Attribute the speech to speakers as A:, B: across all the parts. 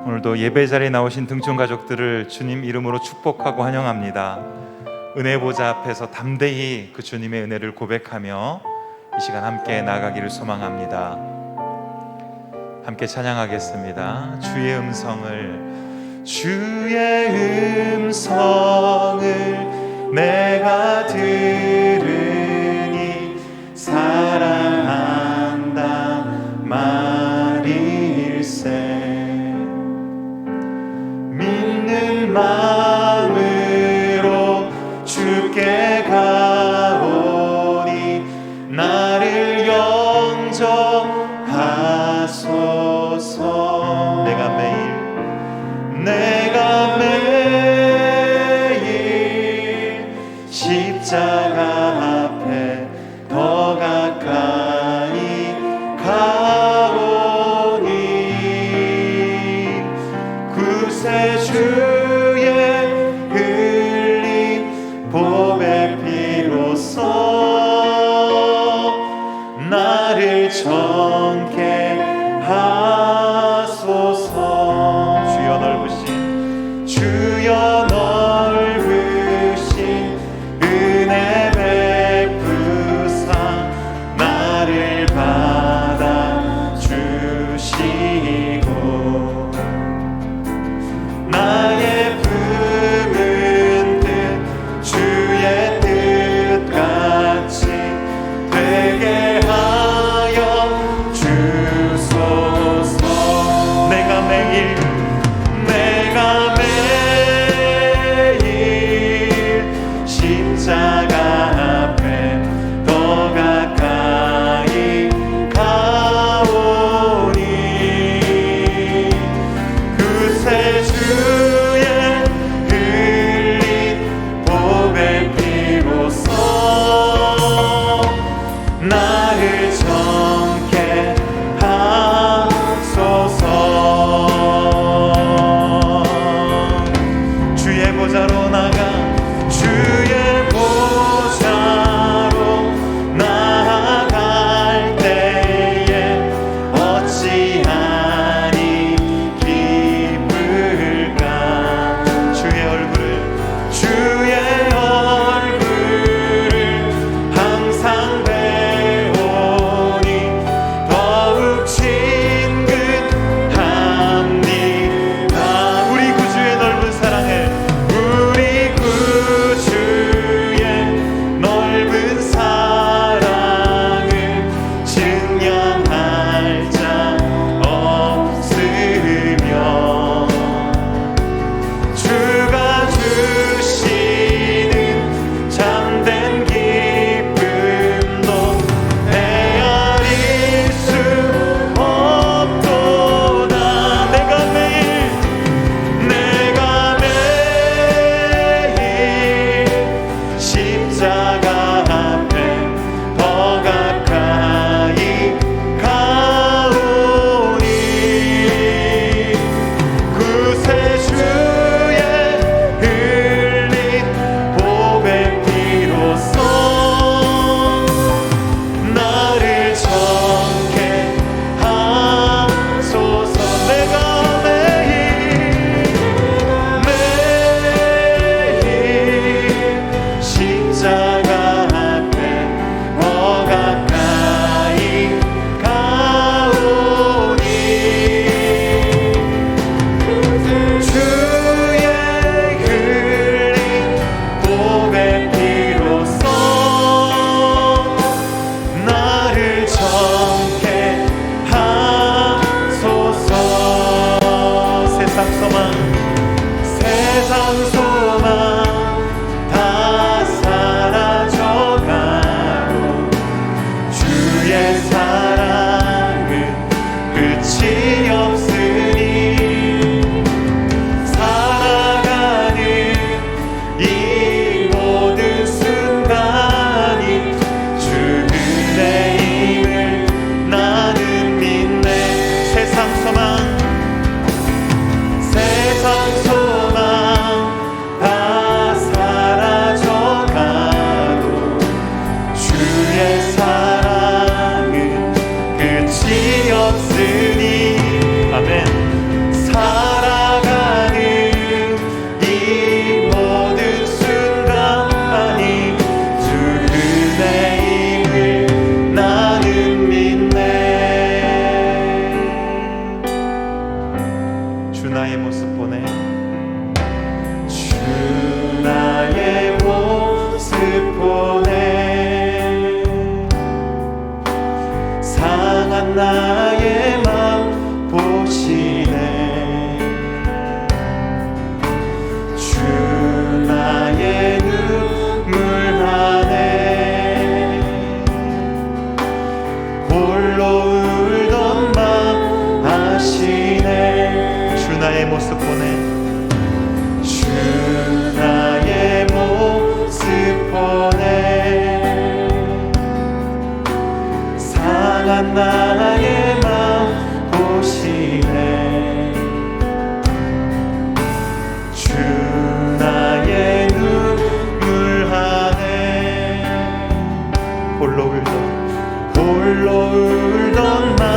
A: 오늘도 예배 자리에 나오신 등촌 가족들을 주님 이름으로 축복하고 환영합니다. 은혜 보좌 앞에서 담대히 그 주님의 은혜를 고백하며 이 시간 함께 나가기를 소망합니다. 함께 찬양하겠습니다. 주의 음성을 내가 들으니 사랑한다 말일세. 믿는 마음으로 주께 가오니 나를 영접하소서. 내가 매일 십자가 앞에 더 가까이 가오니 구세주의 흘린 보배 피로써 나를 정케 하소서. 주여 넓으신 은혜 베푸사 나를 받아주시고 나의 품은 뜻 주의 뜻같이 되게 하여 주소서. 내가 매일 십자가 앞에 더 가까이 가오니 구세주의 흘린 보배 피로써 나를 정케 하소서. 주의 보좌로 나가 주의 보좌로 나아갈 때에 어찌하니 기쁠까. 주의 얼굴을 항상 배우니 더욱 친근합니다. 우리 구주의 넓은 사랑에 증명할 자 모습 보내.
B: 주 나의 모습 보내. 상한 나의 맘 보시네. 주 나의 눈물 하네.
A: 홀로
B: 울던 맘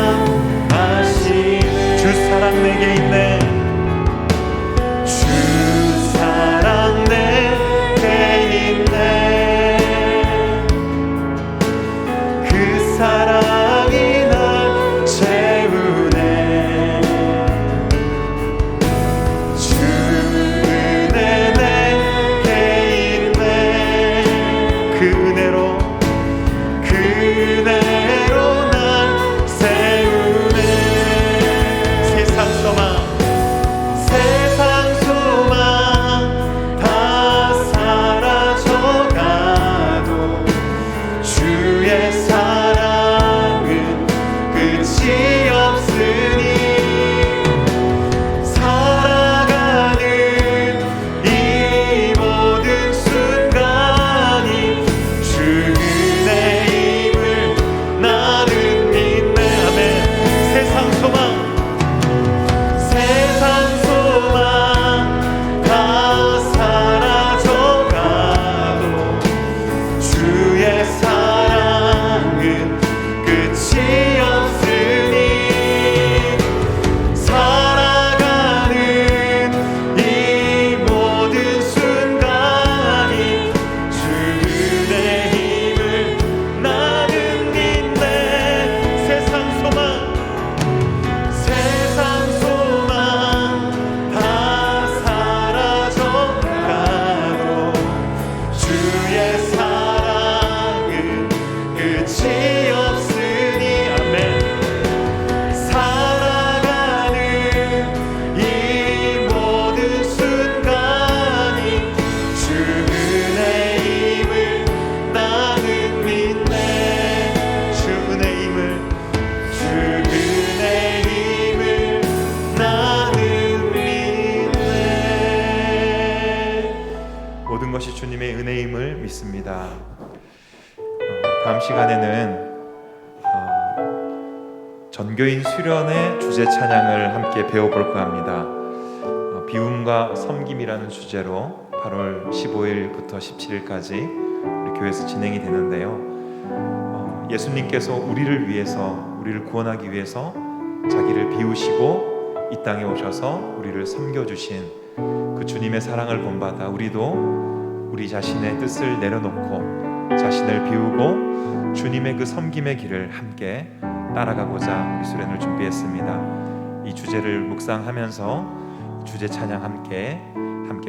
B: 아시네.
A: 주 사랑 내게 있네.
B: 주 사랑 내게 있네. 그 사랑이 날 채우네. 주 은혜 내게 있네.
A: 그 은혜로
B: 날 세우네. 세상 소망 다 사라져가도 주의 사랑은 끝이 없으니. 살아가는 이 모든 순간이 주 은혜임을 나는 믿네. 아멘. 세상 소망 다 사라져가도 주의 사랑은 끝이 없으니. 살아가는 이 모든 순간이 주 은혜임을 나는 믿네. 세상 소망 다 사라져가도 주의 사랑은 끝이 없으니. 아멘. 살아가는 이 모든 순간이 주 은혜임을 나는 믿네. 주 은혜임을 나는 믿네.
A: 모든 것이 주님의 은혜임을 믿습니다. 다음 시간에는 전교인 수련의 주제 찬양을 함께 배워볼까 합니다. 비움과 섬김이라는 주제로 8월 15일부터 17일까지 우리 교회에서 진행이 되는데요. 예수님께서 우리를 위해서, 우리를 구원하기 위해서 자기를 비우시고 이 땅에 오셔서 우리를 섬겨주신 그 주님의 사랑을 본받아 우리도 우리 자신의 뜻을 내려놓고 자신을 비우고 주님의 그 섬김의 길을 함께 따라가고자 우리 수련을 준비했습니다. 이 주제를 묵상하면서 주제 찬양 함께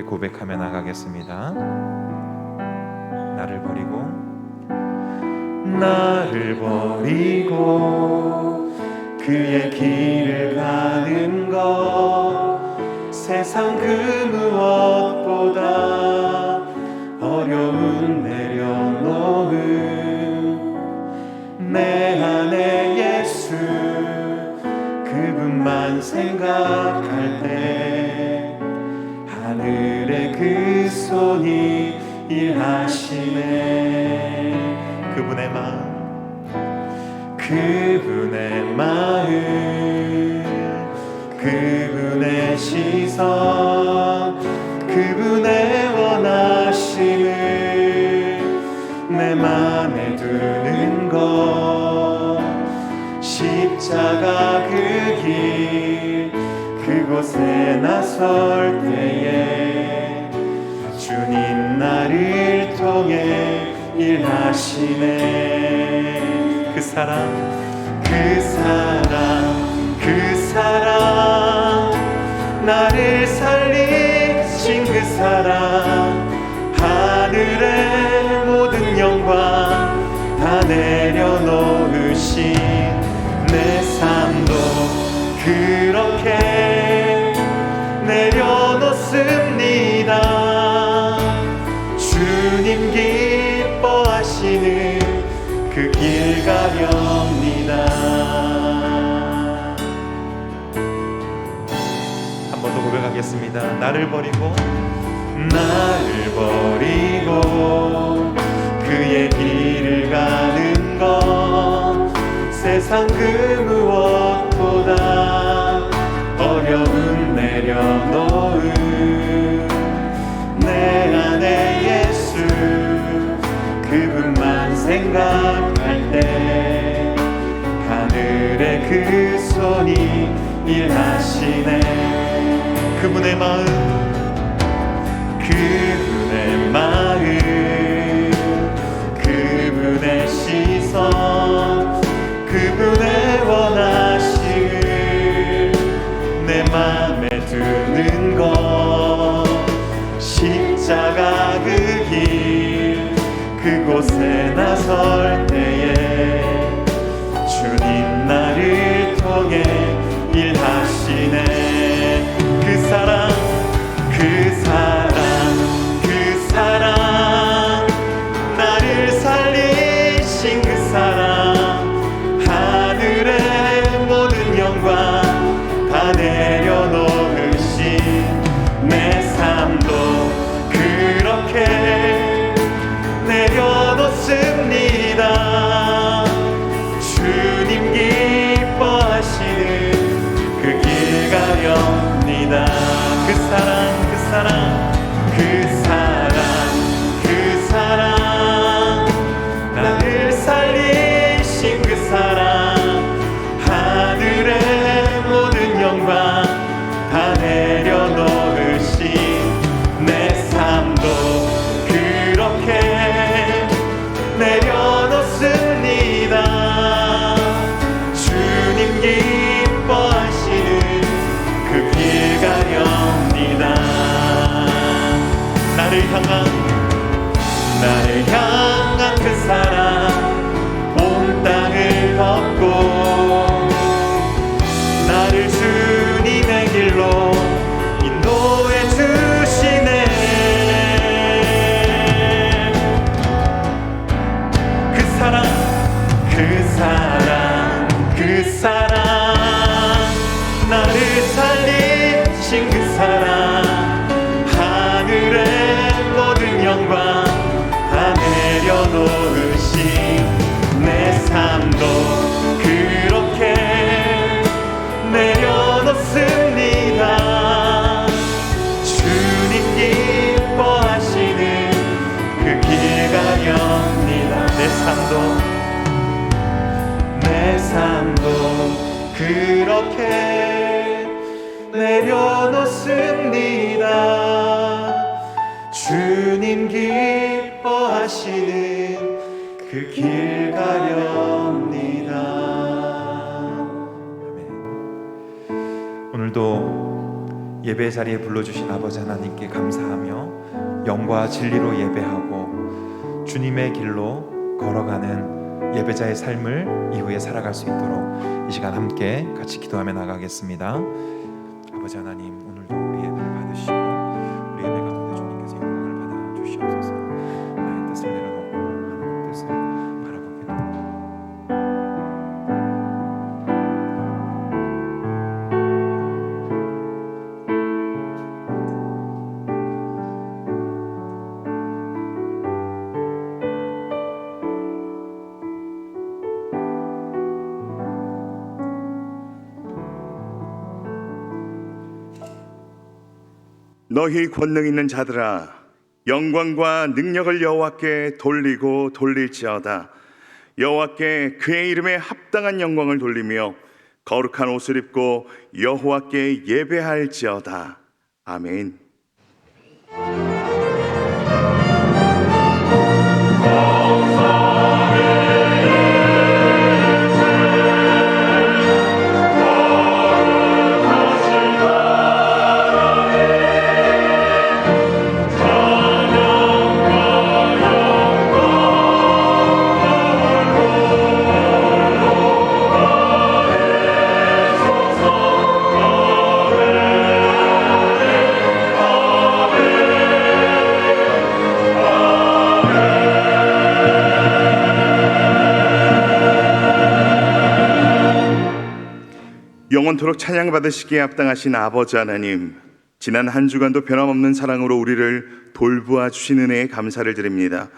A: 고백하며 나가겠습니다. 나를 버리고
B: 그의 길을 가는 것 세상 그 무엇보다 어려운 내려놓은 내 안에 예수 그분만 생각할 때 하늘의 그 손이 일하시네.
A: 그분의 마음,
B: 그분의 시선, 그분의 원하심을 내 맘에 두는 것 십자가 그 길 그곳에 나설 때에 주님 나를 통해 일하시네. 그 사랑 나를 살리신 그 사랑 하늘의 모든 영광 다 내려놓으신 내 삶도 그렇게 내려놓습니다. 주님 기뻐하시는 그 길 가렵니다.
A: 한 번 더 고백하겠습니다. 나를 버리고 그의 길을 가는 것 세상 그 무엇보다 어려움 내려놓은 내 안에 예수 그분만 생각할 때 하늘의 그 손이 일하시네. 그분의 마음 그분의 시선 그분의 원하시길 내 맘에 드는 것 십자가 그 길 그곳에 나설 때에 주님 나를 통해 일하시네. 그 사랑 나를 살리신 그 사랑 하늘의 모든 영광 다 내려놓으신 내 삶도 그렇게 내려놓습니다. 주님 기뻐하시는 그 길 가렵니다. 그 사랑 나를 살리신 그 사랑 하늘의 모든 영광 다 내려놓으신 내 삶도 그렇게 내려놓습니다. 주님 기뻐하시는 그 길 가렵니다. 나를 향한 그 사랑 온 땅을 덮고 나를 주님의 길로 인도해 주시네. 그 사랑 나를 살리신 그 사랑 하늘의 모든 영광 다 내려놓으신 내 삶도 그렇게 내려놓습니다. 주님 기뻐하시는 그 길 가렵니다. 내 삶도 그렇게 내려놓습니다. 주님 기뻐하시는 그 길 가렵니다. 아멘. 오늘도 예배 자리에 불러주신 아버지 하나님께 감사하며 영과 진리로 예배하고 주님의 길로 걸어가는 예배자의 삶을 이후에 살아갈 수 있도록 이 시간 함께 같이 기도하며 나가겠습니다. 아버지 하나님, 오늘도 우리 예배를 받으시고 우리 예배 가운데 주님께서 영광을 받아 주시옵소서. 나의 뜻을 내려놓고 하나님 뜻을 바라보게 됩니다.
C: 너희 권능 있는 자들아, 영광과 능력을 여호와께 돌리고 돌릴지어다. 여호와께 그의 이름에 합당한 영광을 돌리며 거룩한 옷을 입고 여호와께 예배할지어다. 아멘. 영원토록 찬양 받으시기에 합당하신 아버지 하나님, 지난 한 주간도 변함없는 사랑으로 우리를 돌보아 주신 은혜에 감사를 드립니다.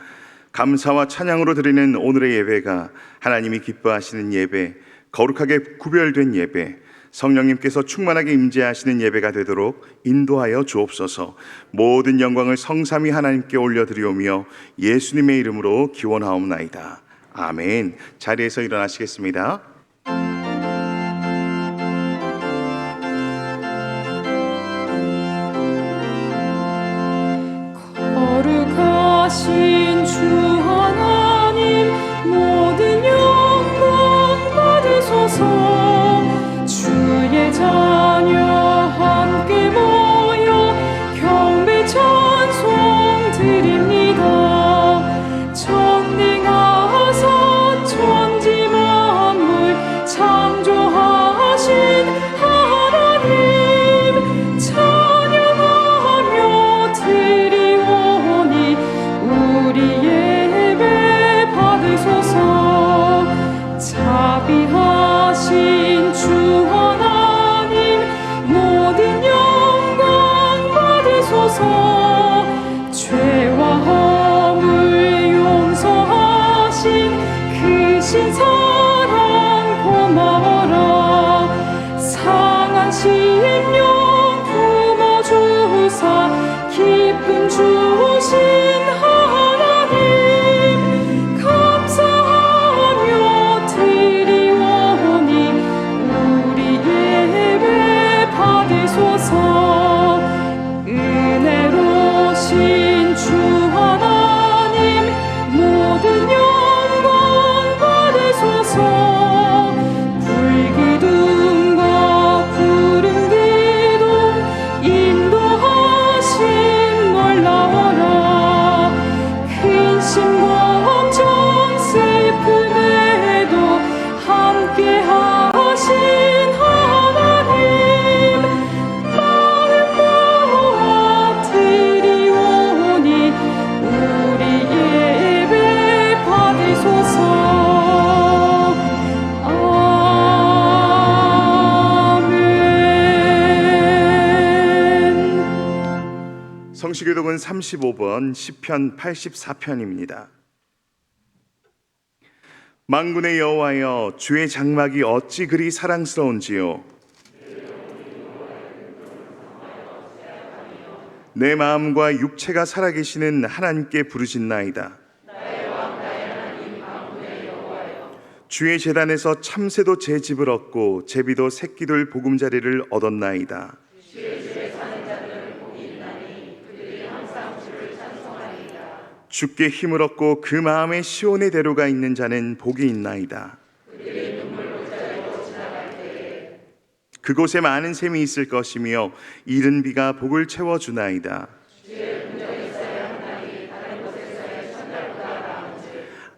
C: 감사와 찬양으로 드리는 오늘의 예배가 하나님이 기뻐하시는 예배, 거룩하게 구별된 예배, 성령님께서 충만하게 임재하시는 예배가 되도록 인도하여 주옵소서. 모든 영광을 성삼위 하나님께 올려드리오며 예수님의 이름으로 기원하옵나이다. 아멘. 자리에서 일어나시겠습니다.
D: 거룩하신 주 하나님, 모든 영광 받으소서. 주의 자녀 함께 모여 경배 찬송 드립니다. 전능하사 천지 만물 창조하신 하나님, 찬양하며 드리오니 우리 예배 받으소서. 자비하신 주 하나님, 모든 영광 받으소서. 죄와 허물 용서하신 크신 사랑 고마워라. 상한 심령 품어주사 기쁨 주신 하나님, 감사하며 드리오니 우리 예배 받으소서. 은혜로우신 주 하나님, 모든 영광 받으소서. 불기둥과 구름기둥 인도하신 놀라워라. 근심 걱정 슬픔에도 함께 하신 하나님, 마음 모아 드리오니 우리 예배 받으소서. 아멘.
C: 성시교독은 35번 시편 84편입니다. 만군의 여호와여, 주의 장막이 어찌 그리 사랑스러운지요. 내 마음과 육체가 살아계시는 하나님께 부르짖나이다. 주의 제단에서 참새도 제 집을 얻고 제비도 새끼들 보금자리를 얻었나이다. 주께 힘을 얻고 그 마음에 시온의 대로가 있는 자는 복이 있나이다. 그곳에 많은 샘이 있을 것이며 이른 비가 복을 채워주나이다.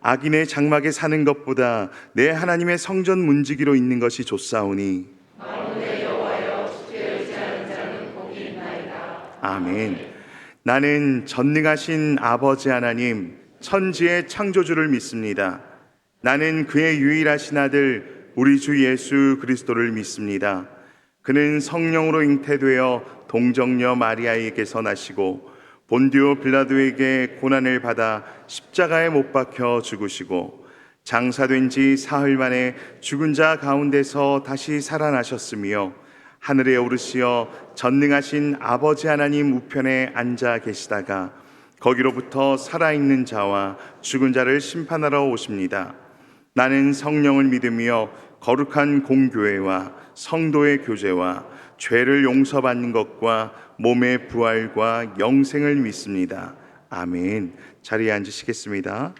C: 악인의 장막에 사는 것보다 내 하나님의 성전 문지기로 있는 것이 좋사오니. 아멘. 나는 전능하신 아버지 하나님, 천지의 창조주를 믿습니다. 나는 그의 유일하신 아들 우리 주 예수 그리스도를 믿습니다. 그는 성령으로 잉태되어 동정녀 마리아에게서 나시고 본디오 빌라도에게 고난을 받아 십자가에 못 박혀 죽으시고 장사된 지 사흘 만에 죽은 자 가운데서 다시 살아나셨으며 하늘에 오르시어 전능하신 아버지 하나님 우편에 앉아 계시다가 거기로부터 살아있는 자와 죽은 자를 심판하러 오십니다. 나는 성령을 믿으며 거룩한 공교회와 성도의 교제와 죄를 용서받는 것과 몸의 부활과 영생을 믿습니다. 아멘. 자리에 앉으시겠습니다.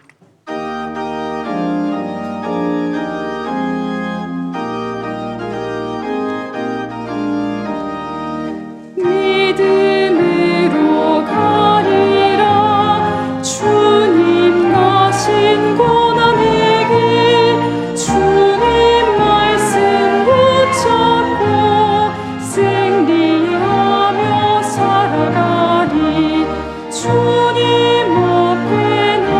D: 믿음으로 가리라. 주님 나신 고난 이길 주님 말씀 붙잡고 승리하며 살아가리. 주님 앞에 나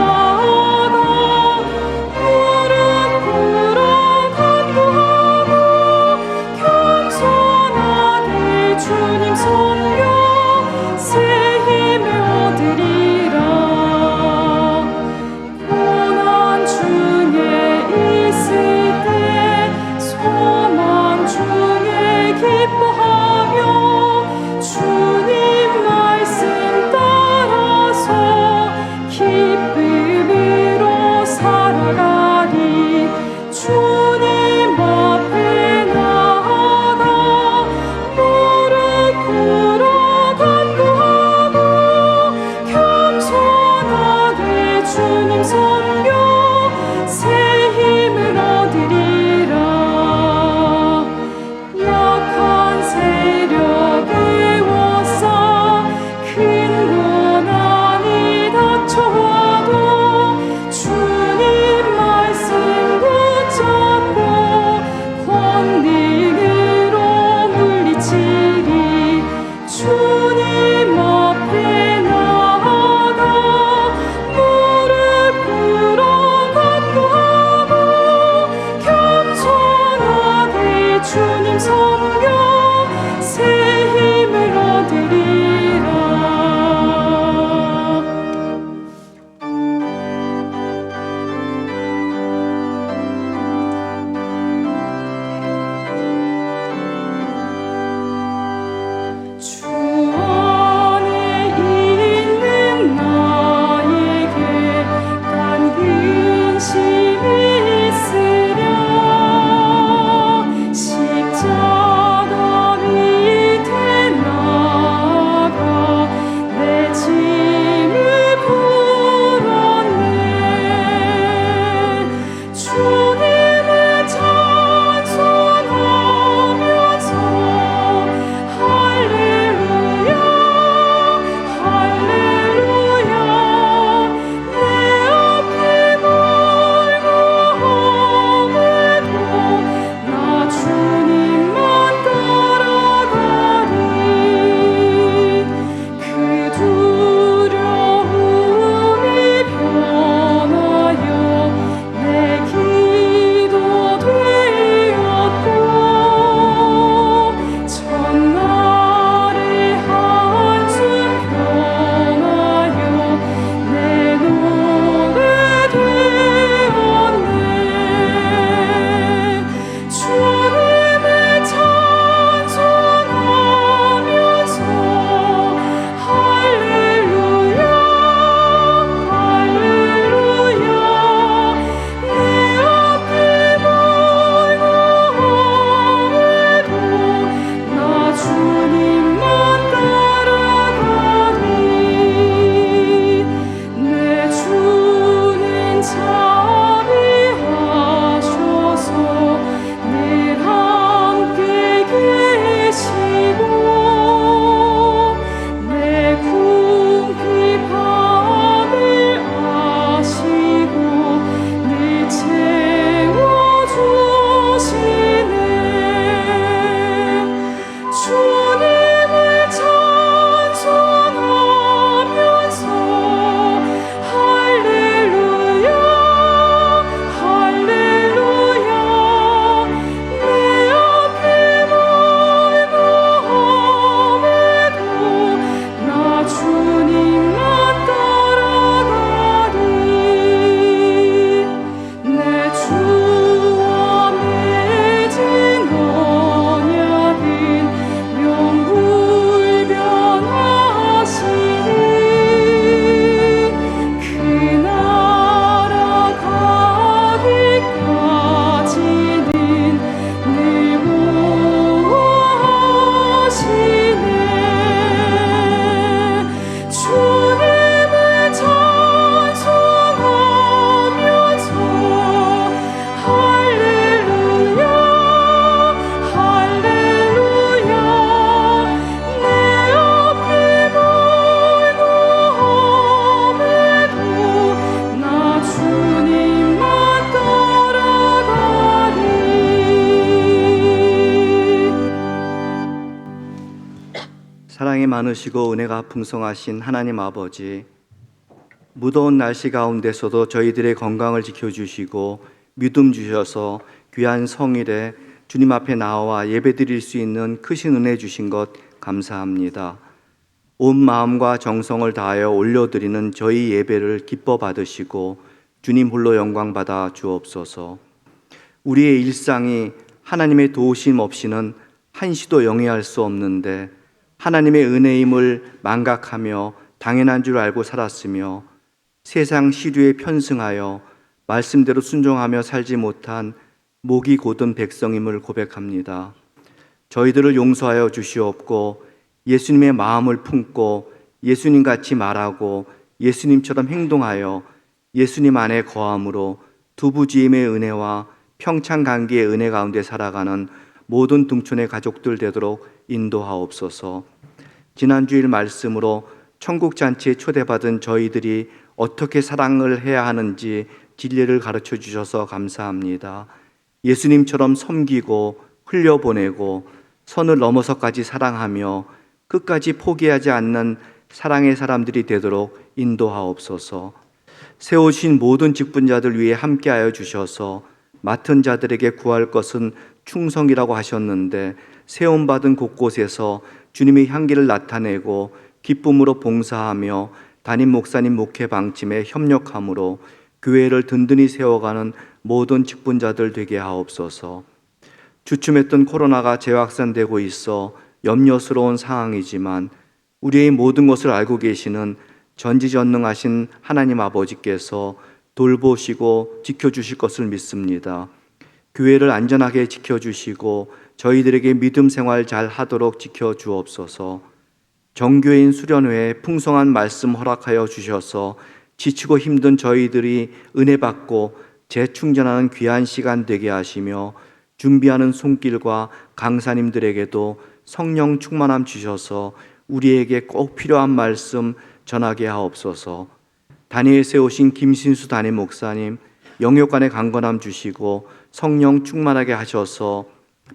E: 사랑이 많으시고 은혜가 풍성하신 하나님 아버지, 무더운 날씨 가운데서도 저희들의 건강을 지켜주시고 믿음 주셔서 귀한 성일에 주님 앞에 나와 예배드릴 수 있는 크신 은혜 주신 것 감사합니다. 온 마음과 정성을 다하여 올려드리는 저희 예배를 기뻐 받으시고 주님 홀로 영광 받아 주옵소서. 우리의 일상이 하나님의 도우심 없이는 한시도 영위할 수 없는데 하나님의 은혜임을 망각하며 당연한 줄 알고 살았으며 세상 시류에 편승하여 말씀대로 순종하며 살지 못한 목이 곧은 백성임을 고백합니다. 저희들을 용서하여 주시옵고 예수님의 마음을 품고 예수님같이 말하고 예수님처럼 행동하여 예수님 안에 거함으로 두부지임의 은혜와 평창감기의 은혜 가운데 살아가는 모든 등촌의 가족들 되도록 인도하옵소서. 지난주일 말씀으로 천국잔치에 초대받은 저희들이 어떻게 사랑을 해야 하는지 진리를 가르쳐 주셔서 감사합니다. 예수님처럼 섬기고 흘려보내고 선을 넘어서까지 사랑하며 끝까지 포기하지 않는 사랑의 사람들이 되도록 인도하옵소서. 세우신 모든 직분자들 위해 함께하여 주셔서 맡은 자들에게 구할 것은 충성이라고 하셨는데 세움받은 곳곳에서 주님의 향기를 나타내고 기쁨으로 봉사하며 담임 목사님 목회 방침에 협력함으로 교회를 든든히 세워가는 모든 직분자들 되게 하옵소서. 주춤했던 코로나가 재확산되고 있어 염려스러운 상황이지만 우리의 모든 것을 알고 계시는 전지전능하신 하나님 아버지께서 돌보시고 지켜주실 것을 믿습니다. 교회를 안전하게 지켜주시고 저희들에게 믿음 생활 잘 하도록 지켜주옵소서. 정교인 수련회에 풍성한 말씀 허락하여 주셔서 지치고 힘든 저희들이 은혜 받고 재충전하는 귀한 시간 되게 하시며 준비하는 손길과 강사님들에게도 성령 충만함 주셔서 우리에게 꼭 필요한 말씀 전하게 하옵소서. 단위에 세우신 김신수 담임 목사님 영역간의 강건함 주시고 성령 충만하게 하셔서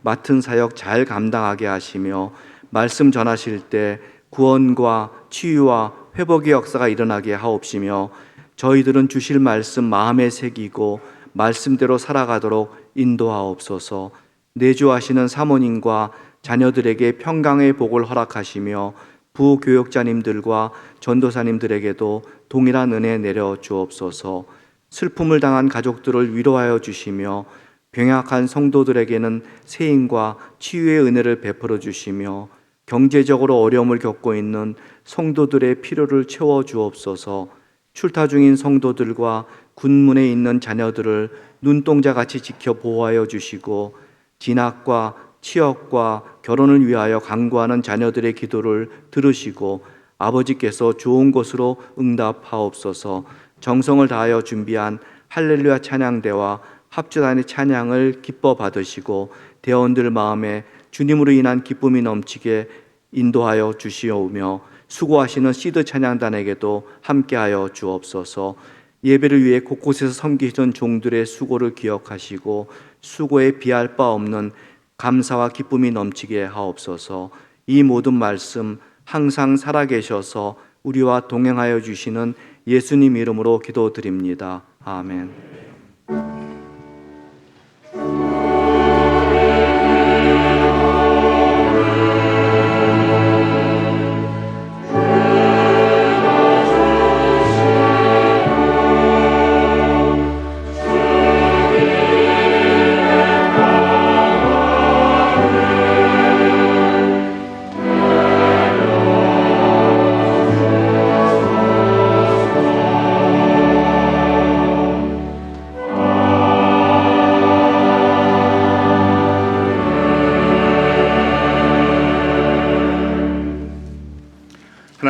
E: 맡은 사역 잘 감당하게 하시며 말씀 전하실 때 구원과 치유와 회복의 역사가 일어나게 하옵시며 저희들은 주실 말씀 마음에 새기고 말씀대로 살아가도록 인도하옵소서. 내주하시는 사모님과 자녀들에게 평강의 복을 허락하시며 부교육자님들과 전도사님들에게도 동일한 은혜 내려 주옵소서. 슬픔을 당한 가족들을 위로하여 주시며 병약한 성도들에게는 세임과 치유의 은혜를 베풀어 주시며 경제적으로 어려움을 겪고 있는 성도들의 필요를 채워 주옵소서. 출타 중인 성도들과 군문에 있는 자녀들을 눈동자같이 지켜 보호하여 주시고 진학과 취업과 결혼을 위하여 간구하는 자녀들의 기도를 들으시고 아버지께서 좋은 것으로 응답하옵소서. 정성을 다하여 준비한 할렐루야 찬양대와 합주단의 찬양을 기뻐 받으시고 대원들 마음에 주님으로 인한 기쁨이 넘치게 인도하여 주시오며 수고하시는 시드 찬양단에게도 함께하여 주옵소서. 예배를 위해 곳곳에서 섬기던 종들의 수고를 기억하시고 수고에 비할 바 없는 감사와 기쁨이 넘치게 하옵소서. 이 모든 말씀 항상 살아계셔서 우리와 동행하여 주시는 예수님 이름으로 기도드립니다. 아멘.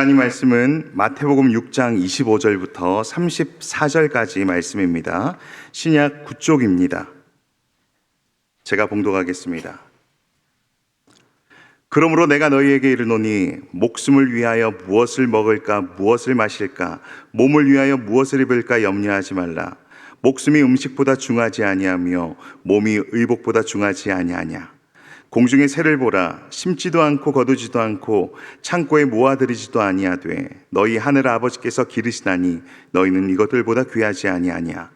C: 하나님 말씀은 마태복음 6장 25절부터 34절까지 말씀입니다. 신약 9쪽입니다. 제가 봉독하겠습니다. 그러므로 내가 너희에게 이르노니 목숨을 위하여 무엇을 먹을까 무엇을 마실까 몸을 위하여 무엇을 입을까 염려하지 말라. 목숨이 음식보다 중하지 아니하며 몸이 의복보다 중하지 아니하냐. 공중의 새를 보라. 심지도 않고 거두지도 않고 창고에 모아들이지도 아니하되 너희 하늘 아버지께서 기르시나니 너희는 이것들보다 귀하지 아니하냐.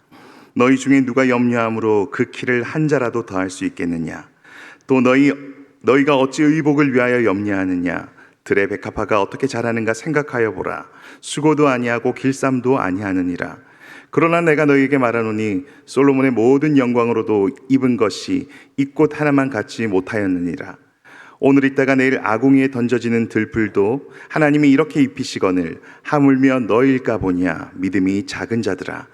C: 너희 중에 누가 염려함으로 그 키를 한 자라도 더할 수 있겠느냐. 또 너희가 어찌 의복을 위하여 염려하느냐. 들의 백합화가 어떻게 자라는가 생각하여 보라. 수고도 아니하고 길쌈도 아니하느니라. 그러나 내가 너희에게 말하노니 솔로몬의 모든 영광으로도 입은 것이 이 꽃 하나만 갖지 못하였느니라. 오늘 있다가 내일 아궁이에 던져지는 들풀도 하나님이 이렇게 입히시거늘 하물며 너희일까 보냐. 믿음이 작은 자들아.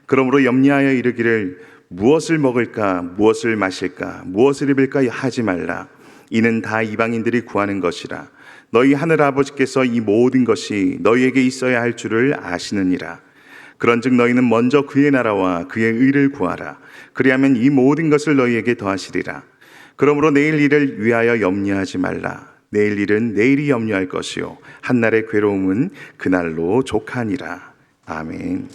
C: 그러므로 염려하여 이르기를 무엇을 먹을까 무엇을 마실까 무엇을 입을까 하지 말라. 이는 다 이방인들이 구하는 것이라. 너희 하늘 아버지께서 이 모든 것이 너희에게 있어야 할 줄을 아시느니라. 그런즉 너희는 먼저 그의 나라와 그의 의를 구하라. 그리하면 이 모든 것을 너희에게 더하시리라. 그러므로 내일 일을 위하여 염려하지 말라. 내일 일은 내일이 염려할 것이요 한날의 괴로움은 그날로 족하니라. 아멘.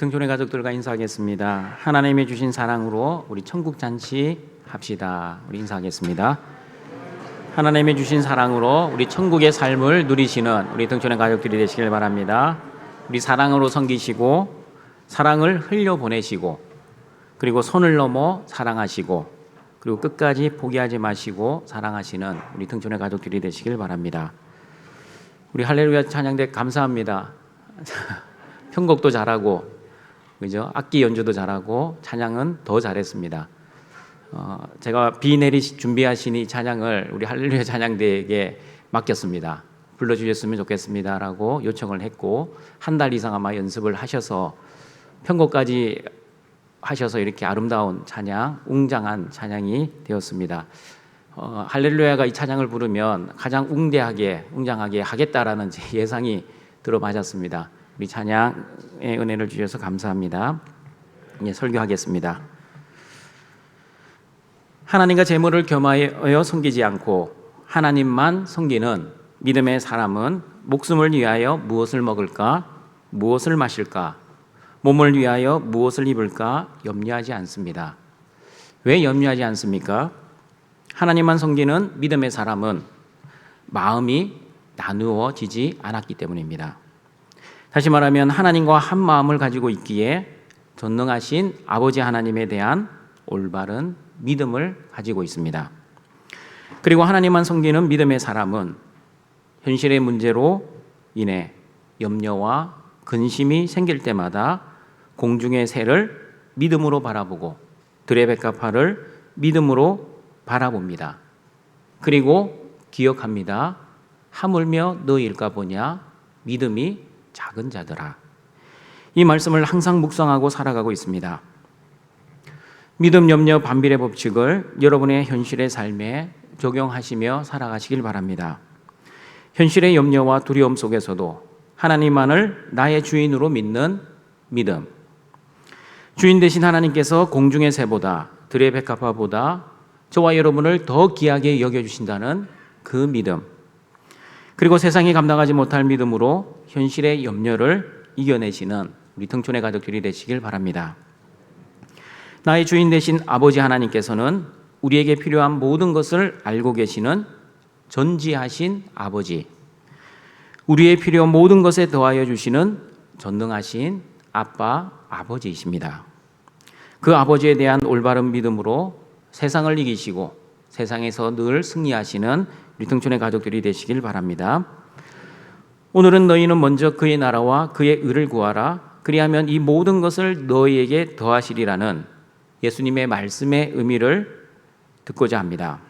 F: 등촌의 가족들과 인사하겠습니다. 하나님이 주신 사랑으로 우리 천국 잔치 합시다. 우리 인사하겠습니다. 하나님이 주신 사랑으로 우리 천국의 삶을 누리시는 우리 등촌의 가족들이 되시길 바랍니다. 우리 사랑으로 섬기시고 사랑을 흘려보내시고 그리고 손을 넘어 사랑하시고 그리고 끝까지 포기하지 마시고 사랑하시는 우리 등촌의 가족들이 되시길 바랍니다. 우리 할렐루야 찬양대 감사합니다. 편곡도 잘하고 그죠? 악기 연주도 잘하고 찬양은 더 잘했습니다. 제가 비 내리 준비하신 이 찬양을 우리 할렐루야 찬양대에게 맡겼습니다. 불러주셨으면 좋겠습니다라고 요청을 했고 한 달 이상 아마 연습을 하셔서 편곡까지 하셔서 이렇게 아름다운 찬양, 웅장한 찬양이 되었습니다. 할렐루야가 이 찬양을 부르면 가장 웅장하게 하겠다라는 제 예상이 들어맞았습니다. 우리 찬양의 은혜를 주셔서 감사합니다. 이제 설교하겠습니다. 하나님과 재물을 겸하여 섬기지 않고 하나님만 섬기는 믿음의 사람은 목숨을 위하여 무엇을 먹을까, 무엇을 마실까, 몸을 위하여 무엇을 입을까 염려하지 않습니다. 왜 염려하지 않습니까? 하나님만 섬기는 믿음의 사람은 마음이 나누어지지 않았기 때문입니다. 다시 말하면 하나님과 한 마음을 가지고 있기에 전능하신 아버지 하나님에 대한 올바른 믿음을 가지고 있습니다. 그리고 하나님만 섬기는 믿음의 사람은 현실의 문제로 인해 염려와 근심이 생길 때마다 공중의 새를 믿음으로 바라보고 들의 백합화를 믿음으로 바라봅니다. 그리고 기억합니다. 하물며 너희일까 보냐 믿음이 작은 자들아. 이 말씀을 항상 묵상하고 살아가고 있습니다. 믿음, 염려, 반비례 법칙을 여러분의 현실의 삶에 적용하시며 살아가시길 바랍니다. 현실의 염려와 두려움 속에서도 하나님만을 나의 주인으로 믿는 믿음. 주인 되신 하나님께서 공중의 새보다 들의 백합화보다 저와 여러분을 더 귀하게 여겨주신다는 그 믿음. 그리고 세상이 감당하지 못할 믿음으로 현실의 염려를 이겨내시는 우리 등촌의 가족들이 되시길 바랍니다. 나의 주인 되신 아버지 하나님께서는 우리에게 필요한 모든 것을 알고 계시는 전지하신 아버지, 우리의 필요 모든 것에 더하여 주시는 전능하신 아빠, 아버지이십니다. 그 아버지에 대한 올바른 믿음으로 세상을 이기시고 세상에서 늘 승리하시는 우리 등촌의 가족들이 되시길 바랍니다. 오늘은 너희는 먼저 그의 나라와 그의 의를 구하라. 그리하면 이 모든 것을 너희에게 더하시리라는 예수님의 말씀의 의미를 듣고자 합니다.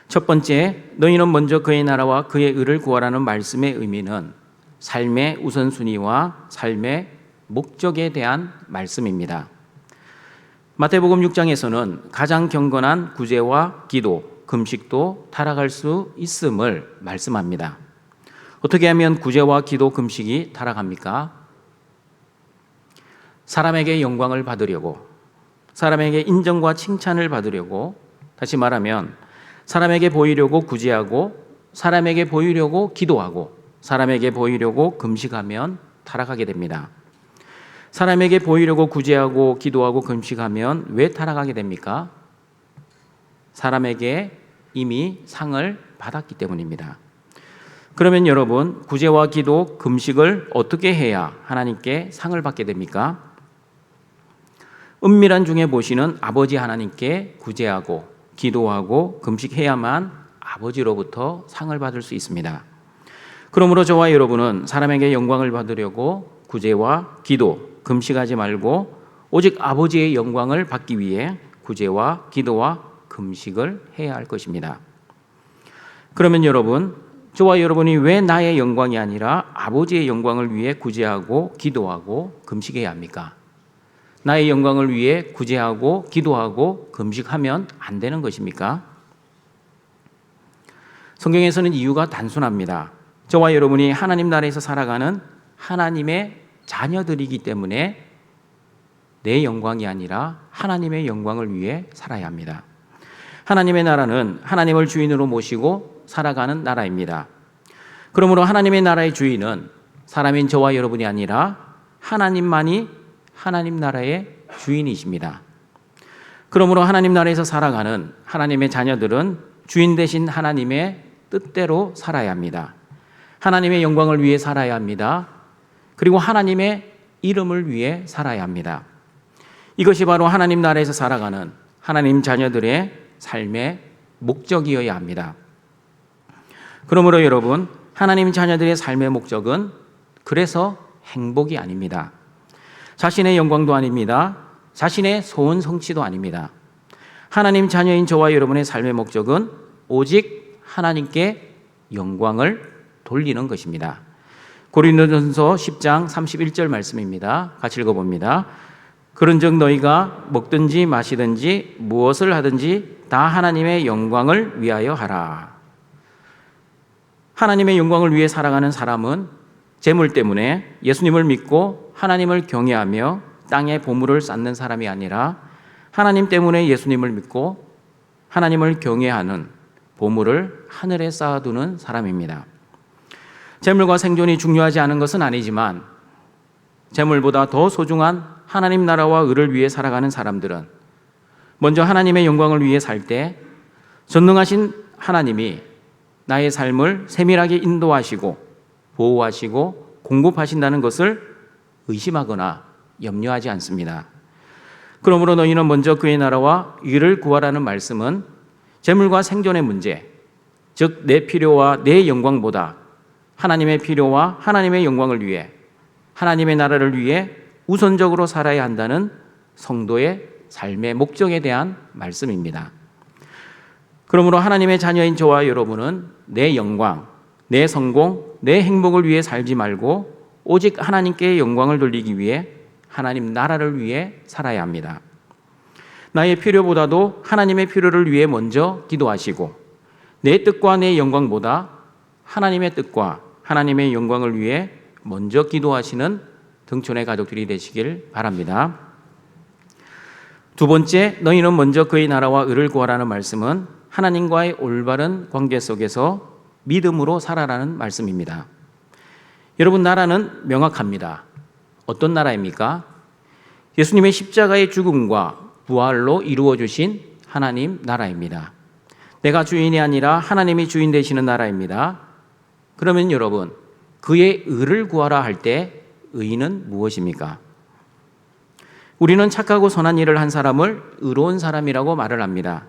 F: 첫 번째, 너희는 먼저 그의 나라와 그의 의를 구하라는 말씀의 의미는 삶의 우선순위와 삶의 목적에 대한 말씀입니다. 마태복음 6장에서는 가장 경건한 구제와 기도, 금식도 타락할 수 있음을 말씀합니다. 어떻게 하면 구제와 기도, 금식이 타락합니까? 사람에게 영광을 받으려고, 사람에게 인정과 칭찬을 받으려고, 다시 말하면 사람에게 보이려고 구제하고, 사람에게 보이려고 기도하고, 사람에게 보이려고 금식하면 타락하게 됩니다. 사람에게 보이려고 구제하고 기도하고 금식하면 왜 타락하게 됩니까? 사람에게 이미 상을 받았기 때문입니다. 그러면 여러분, 구제와 기도, 금식을 어떻게 해야 하나님께 상을 받게 됩니까? 은밀한 중에 보시는 아버지 하나님께 구제하고 기도하고 금식해야만 아버지로부터 상을 받을 수 있습니다. 그러므로 저와 여러분은 사람에게 영광을 받으려고 구제와 기도, 금식하지 말고 오직 아버지의 영광을 받기 위해 구제와 기도와 금식을 해야 할 것입니다. 그러면 여러분, 저와 여러분이 왜 나의 영광이 아니라 아버지의 영광을 위해 구제하고 기도하고 금식해야 합니까? 나의 영광을 위해 구제하고 기도하고 금식하면 안 되는 것입니까? 성경에서는 이유가 단순합니다. 저와 여러분이 하나님 나라에서 살아가는 하나님의 자녀들이기 때문에 내 영광이 아니라 하나님의 영광을 위해 살아야 합니다. 하나님의 나라는 하나님을 주인으로 모시고 살아가는 나라입니다. 그러므로 하나님의 나라의 주인은 사람인 저와 여러분이 아니라 하나님만이 하나님 나라의 주인이십니다. 그러므로 하나님 나라에서 살아가는 하나님의 자녀들은 주인 되신 하나님의 뜻대로 살아야 합니다. 하나님의 영광을 위해 살아야 합니다. 그리고 하나님의 이름을 위해 살아야 합니다. 이것이 바로 하나님 나라에서 살아가는 하나님 자녀들의 삶의 목적이어야 합니다. 그러므로 여러분, 하나님 자녀들의 삶의 목적은 그래서 행복이 아닙니다. 자신의 영광도 아닙니다. 자신의 소원 성취도 아닙니다. 하나님 자녀인 저와 여러분의 삶의 목적은 오직 하나님께 영광을 돌리는 것입니다. 고린도전서 10장 31절 말씀입니다. 같이 읽어봅니다. 그런즉 너희가 먹든지 마시든지 무엇을 하든지 다 하나님의 영광을 위하여 하라. 하나님의 영광을 위해 살아가는 사람은 재물 때문에 예수님을 믿고 하나님을 경외하며 땅에 보물을 쌓는 사람이 아니라 하나님 때문에 예수님을 믿고 하나님을 경외하는 보물을 하늘에 쌓아두는 사람입니다. 재물과 생존이 중요하지 않은 것은 아니지만 재물보다 더 소중한 하나님 나라와 의를 위해 살아가는 사람들은 먼저 하나님의 영광을 위해 살 때 전능하신 하나님이 나의 삶을 세밀하게 인도하시고 보호하시고 공급하신다는 것을 의심하거나 염려하지 않습니다. 그러므로 너희는 먼저 그의 나라와 의를 구하라는 말씀은 재물과 생존의 문제, 즉 내 필요와 내 영광보다 하나님의 필요와 하나님의 영광을 위해 하나님의 나라를 위해 우선적으로 살아야 한다는 성도의 삶의 목적에 대한 말씀입니다. 그러므로 하나님의 자녀인 저와 여러분은 내 영광, 내 성공, 내 행복을 위해 살지 말고 오직 하나님께 영광을 돌리기 위해 하나님 나라를 위해 살아야 합니다. 나의 필요보다도 하나님의 필요를 위해 먼저 기도하시고 내 뜻과 내 영광보다 하나님의 뜻과 하나님의 영광을 위해 먼저 기도하시는 등촌의 가족들이 되시길 바랍니다. 두 번째, 너희는 먼저 그의 나라와 의를 구하라는 말씀은 하나님과의 올바른 관계 속에서 믿음으로 살아라는 말씀입니다. 여러분, 나라는 명확합니다. 어떤 나라입니까? 예수님의 십자가의 죽음과 부활로 이루어 주신 하나님 나라입니다. 내가 주인이 아니라 하나님이 주인 되시는 나라입니다. 그러면 여러분, 그의 의를 구하라 할 때 의는 무엇입니까? 우리는 착하고 선한 일을 한 사람을 의로운 사람이라고 말을 합니다.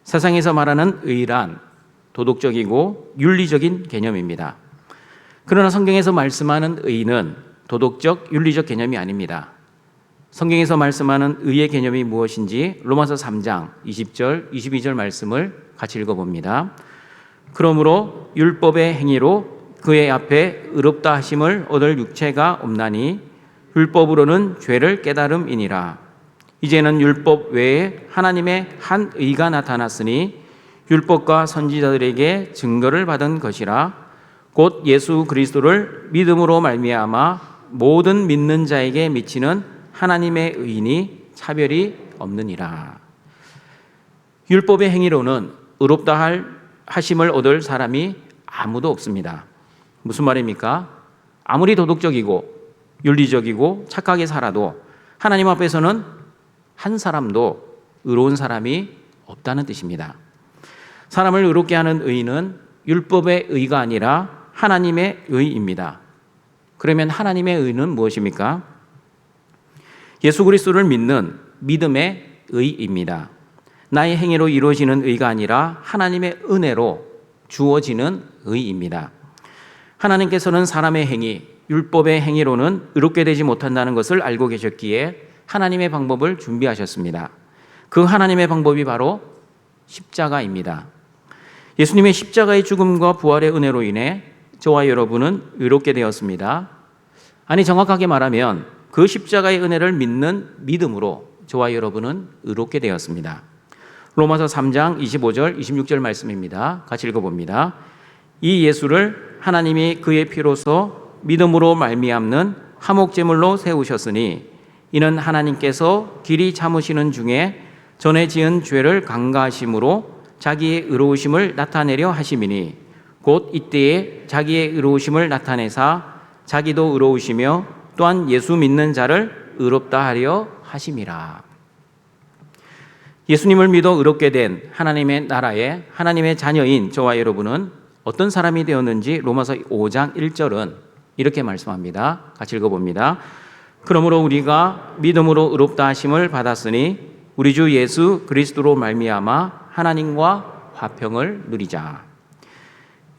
F: 세상에서 말하는 의란 도덕적이고 윤리적인 개념입니다. 그러나 성경에서 말씀하는 의는 도덕적, 윤리적 개념이 아닙니다. 성경에서 말씀하는 의의 개념이 무엇인지 로마서 3장 20절, 22절 말씀을 같이 읽어봅니다. 그러므로 율법의 행위로 그의 앞에 의롭다 하심을 얻을 육체가 없나니 율법으로는 죄를 깨달음이니라. 이제는 율법 외에 하나님의 한 의가 나타났으니 율법과 선지자들에게 증거를 받은 것이라. 곧 예수 그리스도를 믿음으로 말미암아 모든 믿는 자에게 미치는 하나님의 의인이 차별이 없느니라. 율법의 행위로는 의롭다 하심을 얻을 사람이 아무도 없습니다. 무슨 말입니까? 아무리 도덕적이고 윤리적이고 착하게 살아도 하나님 앞에서는 한 사람도 의로운 사람이 없다는 뜻입니다. 사람을 의롭게 하는 의는 율법의 의가 아니라 하나님의 의입니다. 그러면 하나님의 의는 무엇입니까? 예수 그리스도를 믿는 믿음의 의입니다. 나의 행위로 이루어지는 의가 아니라 하나님의 은혜로 주어지는 의입니다. 하나님께서는 사람의 행위, 율법의 행위로는 의롭게 되지 못한다는 것을 알고 계셨기에 하나님의 방법을 준비하셨습니다. 그 하나님의 방법이 바로 십자가입니다. 예수님의 십자가의 죽음과 부활의 은혜로 인해 저와 여러분은 의롭게 되었습니다. 아니, 정확하게 말하면 그 십자가의 은혜를 믿는 믿음으로 저와 여러분은 의롭게 되었습니다. 로마서 3장 25절, 26절 말씀입니다. 같이 읽어봅니다. 이 예수를 하나님이 그의 피로써 믿음으로 말미암는 화목제물로 세우셨으니 이는 하나님께서 길이 참으시는 중에 전에 지은 죄를 강가하심으로 자기의 의로우심을 나타내려 하심이니 곧 이때에 자기의 의로우심을 나타내사 자기도 의로우시며 또한 예수 믿는 자를 의롭다 하려 하심이라. 예수님을 믿어 의롭게 된 하나님의 나라에 하나님의 자녀인 저와 여러분은 어떤 사람이 되었는지 로마서 5장 1절은 이렇게 말씀합니다. 같이 읽어봅니다. 그러므로 우리가 믿음으로 의롭다 하심을 받았으니 우리 주 예수 그리스도로 말미암아 하나님과 화평을 누리자.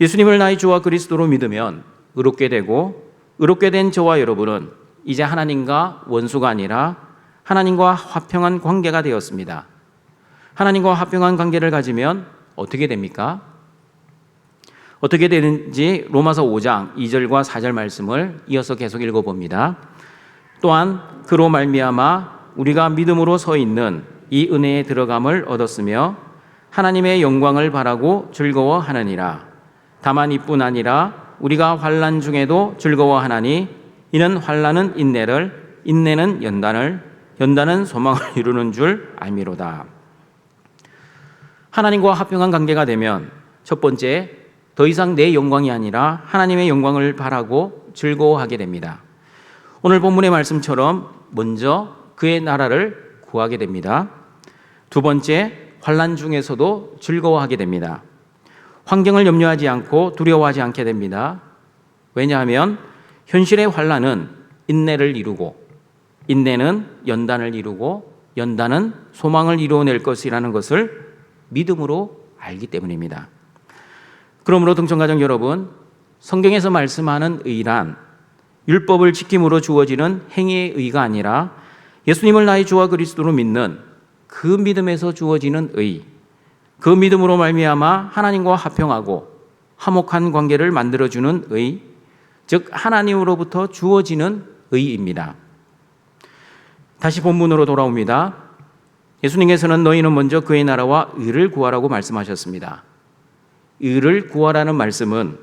F: 예수님을 나의 주와 그리스도로 믿으면 의롭게 되고, 의롭게 된 저와 여러분은 이제 하나님과 원수가 아니라 하나님과 화평한 관계가 되었습니다. 하나님과 화평한 관계를 가지면 어떻게 됩니까? 어떻게 되는지 로마서 5장 2절과 4절 말씀을 이어서 계속 읽어봅니다. 또한 그로 말미암아 우리가 믿음으로 서 있는 이 은혜에 들어감을 얻었으며 하나님의 영광을 바라고 즐거워하느니라. 다만 이뿐 아니라 우리가 환난 중에도 즐거워하나니 이는 환난은 인내를, 인내는 연단을, 연단은 소망을 이루는 줄 알미로다. 하나님과 화평한 관계가 되면 첫 번째, 더 이상 내 영광이 아니라 하나님의 영광을 바라고 즐거워하게 됩니다. 오늘 본문의 말씀처럼 먼저 그의 나라를 구하게 됩니다. 두 번째, 환난 중에서도 즐거워하게 됩니다. 환경을 염려하지 않고 두려워하지 않게 됩니다. 왜냐하면 현실의 환난은 인내를 이루고, 인내는 연단을 이루고, 연단은 소망을 이루어낼 것이라는 것을 믿음으로 알기 때문입니다. 그러므로 등촌가족 여러분, 성경에서 말씀하는 의란 율법을 지킴으로 주어지는 행위의 의가 아니라 예수님을 나의 주와 그리스도로 믿는 그 믿음에서 주어지는 의, 그 믿음으로 말미암아 하나님과 화평하고 화목한 관계를 만들어주는 의, 즉 하나님으로부터 주어지는 의입니다. 다시 본문으로 돌아옵니다. 예수님께서는 너희는 먼저 그의 나라와 의를 구하라고 말씀하셨습니다. 의를 구하라는 말씀은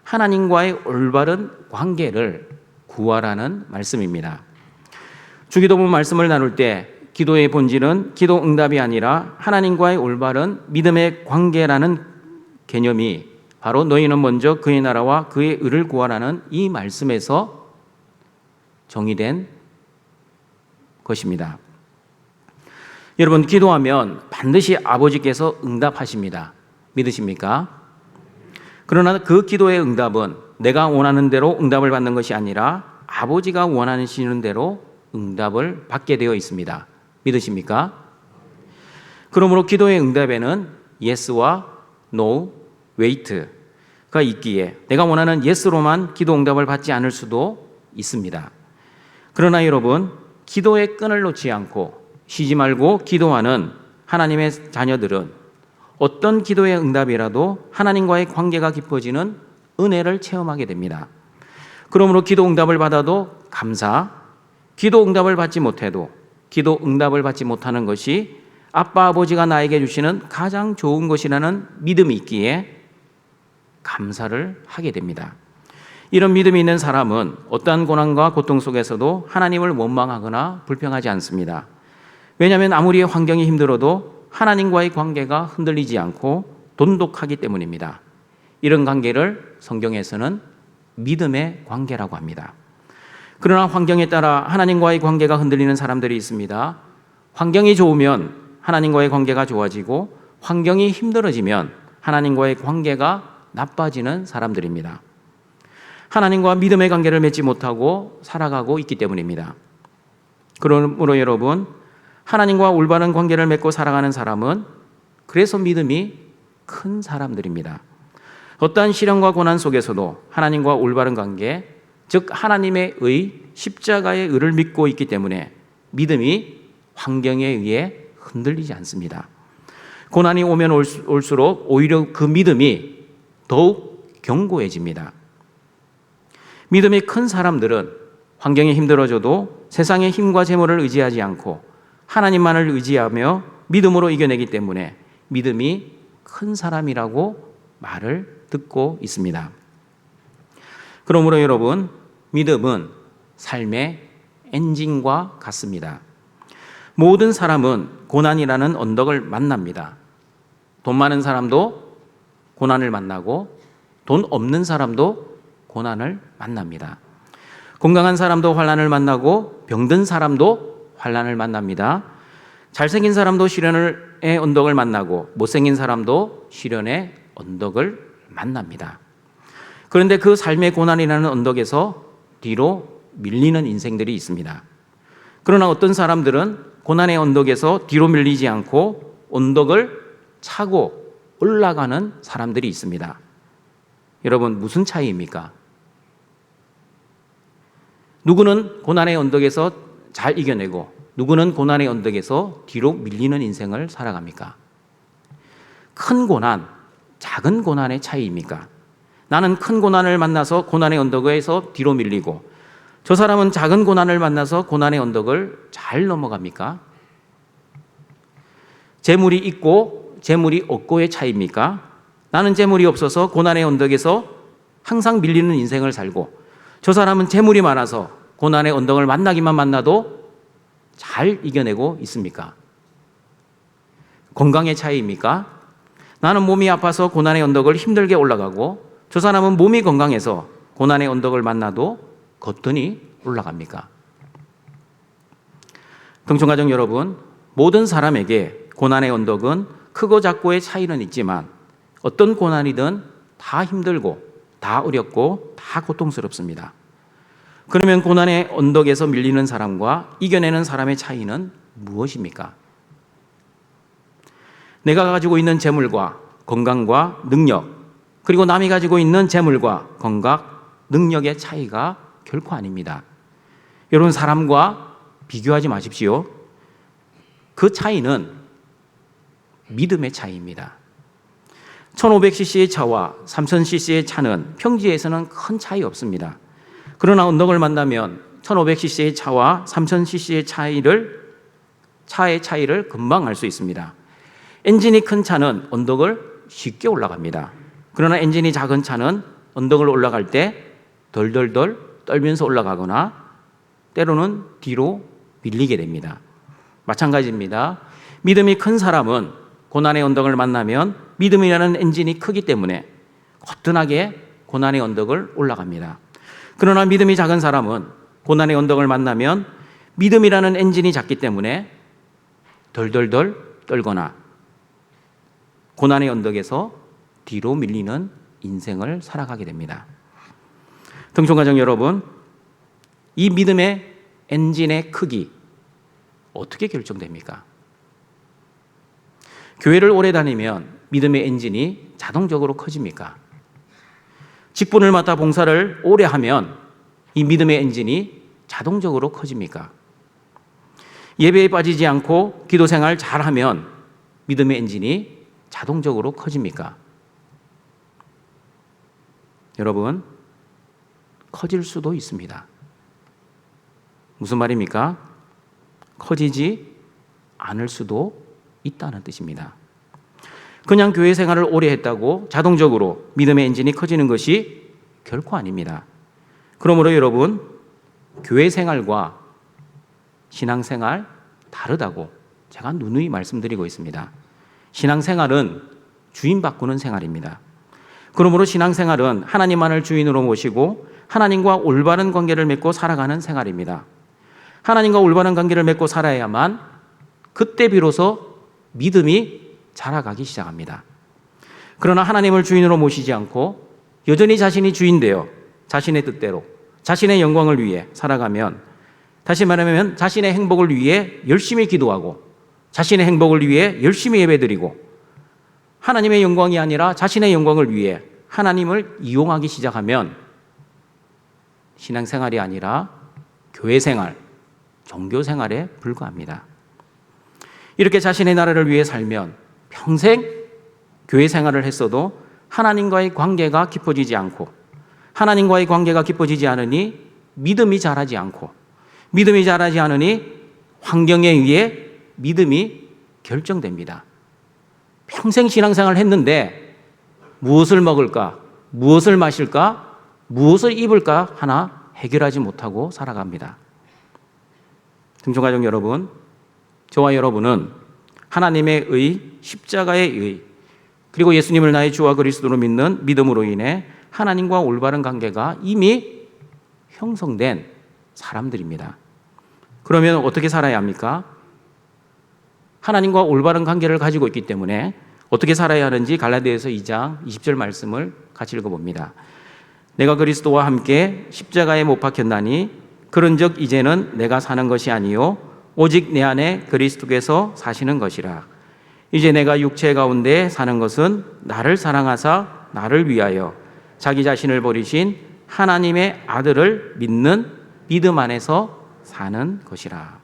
F: 하나님과의 올바른 관계를 구하라는 말씀입니다. 주기도문 말씀을 나눌 때 기도의 본질은 기도 응답이 아니라 하나님과의 올바른 믿음의 관계라는 개념이 바로 너희는 먼저 그의 나라와 그의 의를 구하라는 이 말씀에서 정의된 것입니다. 여러분, 기도하면 반드시 아버지께서 응답하십니다. 믿으십니까? 그러나 그 기도의 응답은 내가 원하는 대로 응답을 받는 것이 아니라 아버지가 원하시는 대로 응답을 받게 되어 있습니다. 믿으십니까? 그러므로 기도의 응답에는 yes와 no, wait가 있기에 내가 원하는 yes로만 기도 응답을 받지 않을 수도 있습니다. 그러나 여러분, 기도의 끈을 놓지 않고 쉬지 말고 기도하는 하나님의 자녀들은 어떤 기도의 응답이라도 하나님과의 관계가 깊어지는 은혜를 체험하게 됩니다. 그러므로 기도 응답을 받아도 감사, 기도 응답을 받지 못해도 기도 응답을 받지 못하는 것이 아빠 아버지가 나에게 주시는 가장 좋은 것이라는 믿음이 있기에 감사를 하게 됩니다. 이런 믿음이 있는 사람은 어떠한 고난과 고통 속에서도 하나님을 원망하거나 불평하지 않습니다. 왜냐하면 아무리 환경이 힘들어도 하나님과의 관계가 흔들리지 않고 돈독하기 때문입니다. 이런 관계를 성경에서는 믿음의 관계라고 합니다. 그러나 환경에 따라 하나님과의 관계가 흔들리는 사람들이 있습니다. 환경이 좋으면 하나님과의 관계가 좋아지고 환경이 힘들어지면 하나님과의 관계가 나빠지는 사람들입니다. 하나님과 믿음의 관계를 맺지 못하고 살아가고 있기 때문입니다. 그러므로 여러분, 하나님과 올바른 관계를 맺고 살아가는 사람은 그래서 믿음이 큰 사람들입니다. 어떠한 시련과 고난 속에서도 하나님과 올바른 관계, 즉 하나님의 의, 십자가의 의를 믿고 있기 때문에 믿음이 환경에 의해 흔들리지 않습니다. 고난이 오면 올수록 오히려 그 믿음이 더욱 견고해집니다. 믿음이 큰 사람들은 환경이 힘들어져도 세상의 힘과 재물을 의지하지 않고 하나님만을 의지하며 믿음으로 이겨내기 때문에 믿음이 큰 사람이라고 말을 듣고 있습니다. 그러므로 여러분, 믿음은 삶의 엔진과 같습니다. 모든 사람은 고난이라는 언덕을 만납니다. 돈 많은 사람도 고난을 만나고 돈 없는 사람도 고난을 만납니다. 건강한 사람도 환난을 만나고 병든 사람도 환난을 만납니다. 잘생긴 사람도 시련의 언덕을 만나고 못생긴 사람도 시련의 언덕을 만납니다. 그런데 그 삶의 고난이라는 언덕에서 뒤로 밀리는 인생들이 있습니다. 그러나 어떤 사람들은 고난의 언덕에서 뒤로 밀리지 않고 언덕을 차고 올라가는 사람들이 있습니다. 여러분, 무슨 차이입니까? 누구는 고난의 언덕에서 잘 이겨내고 누구는 고난의 언덕에서 뒤로 밀리는 인생을 살아갑니까? 큰 고난, 작은 고난의 차이입니까? 나는 큰 고난을 만나서 고난의 언덕에서 뒤로 밀리고 저 사람은 작은 고난을 만나서 고난의 언덕을 잘 넘어갑니까? 재물이 있고 재물이 없고의 차이입니까? 나는 재물이 없어서 고난의 언덕에서 항상 밀리는 인생을 살고 저 사람은 재물이 많아서 고난의 언덕을 만나기만 만나도 잘 이겨내고 있습니까? 건강의 차이입니까? 나는 몸이 아파서 고난의 언덕을 힘들게 올라가고 저 사람은 몸이 건강해서 고난의 언덕을 만나도 거뜬히 올라갑니까? 동청가족 여러분, 모든 사람에게 고난의 언덕은 크고 작고의 차이는 있지만 어떤 고난이든 다 힘들고 다 어렵고 다 고통스럽습니다. 그러면 고난의 언덕에서 밀리는 사람과 이겨내는 사람의 차이는 무엇입니까? 내가 가지고 있는 재물과 건강과 능력, 그리고 남이 가지고 있는 재물과 건강, 능력의 차이가 결코 아닙니다. 여러분, 사람과 비교하지 마십시오. 그 차이는 믿음의 차이입니다. 1500cc의 차와 3000cc의 차는 평지에서는 큰 차이 없습니다. 그러나 언덕을 만나면 1500cc의 차와 3000cc의 차의 차이를 금방 알 수 있습니다. 엔진이 큰 차는 언덕을 쉽게 올라갑니다. 그러나 엔진이 작은 차는 언덕을 올라갈 때 덜덜덜 떨면서 올라가거나 때로는 뒤로 밀리게 됩니다. 마찬가지입니다. 믿음이 큰 사람은 고난의 언덕을 만나면 믿음이라는 엔진이 크기 때문에 거뜬하게 고난의 언덕을 올라갑니다. 그러나 믿음이 작은 사람은 고난의 언덕을 만나면 믿음이라는 엔진이 작기 때문에 덜덜덜 떨거나 고난의 언덕에서 뒤로 밀리는 인생을 살아가게 됩니다. 등촌가족 여러분, 이 믿음의 엔진의 크기 어떻게 결정됩니까? 교회를 오래 다니면 믿음의 엔진이 자동적으로 커집니까? 직분을 맡아 봉사를 오래 하면 이 믿음의 엔진이 자동적으로 커집니까? 예배에 빠지지 않고 기도 생활 잘하면 믿음의 엔진이 자동적으로 커집니까? 여러분, 커질 수도 있습니다. 무슨 말입니까? 커지지 않을 수도 있다는 뜻입니다. 그냥 교회 생활을 오래 했다고 자동적으로 믿음의 엔진이 커지는 것이 결코 아닙니다. 그러므로 여러분, 교회 생활과 신앙생활 다르다고 제가 누누이 말씀드리고 있습니다. 신앙생활은 주인 바꾸는 생활입니다. 그러므로 신앙생활은 하나님만을 주인으로 모시고 하나님과 올바른 관계를 맺고 살아가는 생활입니다. 하나님과 올바른 관계를 맺고 살아야만 그때 비로소 믿음이 자라가기 시작합니다. 그러나 하나님을 주인으로 모시지 않고 여전히 자신이 주인 되어 자신의 뜻대로 자신의 영광을 위해 살아가면, 다시 말하면 자신의 행복을 위해 열심히 기도하고 자신의 행복을 위해 열심히 예배드리고 하나님의 영광이 아니라 자신의 영광을 위해 하나님을 이용하기 시작하면 신앙생활이 아니라 교회생활, 종교생활에 불과합니다. 이렇게 자신의 나라를 위해 살면 평생 교회생활을 했어도 하나님과의 관계가 깊어지지 않고, 하나님과의 관계가 깊어지지 않으니 믿음이 자라지 않고, 믿음이 자라지 않으니 환경에 의해 믿음이 결정됩니다. 평생 신앙생활을 했는데 무엇을 먹을까, 무엇을 마실까, 무엇을 입을까 하나 해결하지 못하고 살아갑니다. 등촌가족 여러분, 저와 여러분은 하나님의 의, 십자가의 의, 그리고 예수님을 나의 주와 그리스도로 믿는 믿음으로 인해 하나님과 올바른 관계가 이미 형성된 사람들입니다. 그러면 어떻게 살아야 합니까? 하나님과 올바른 관계를 가지고 있기 때문에 어떻게 살아야 하는지 갈라디아서 2장 20절 말씀을 같이 읽어봅니다. 내가 그리스도와 함께 십자가에 못 박혔나니 그런즉 이제는 내가 사는 것이 아니요 오직 내 안에 그리스도께서 사시는 것이라. 이제 내가 육체 가운데 사는 것은 나를 사랑하사 나를 위하여 자기 자신을 버리신 하나님의 아들을 믿는 믿음 안에서 사는 것이라.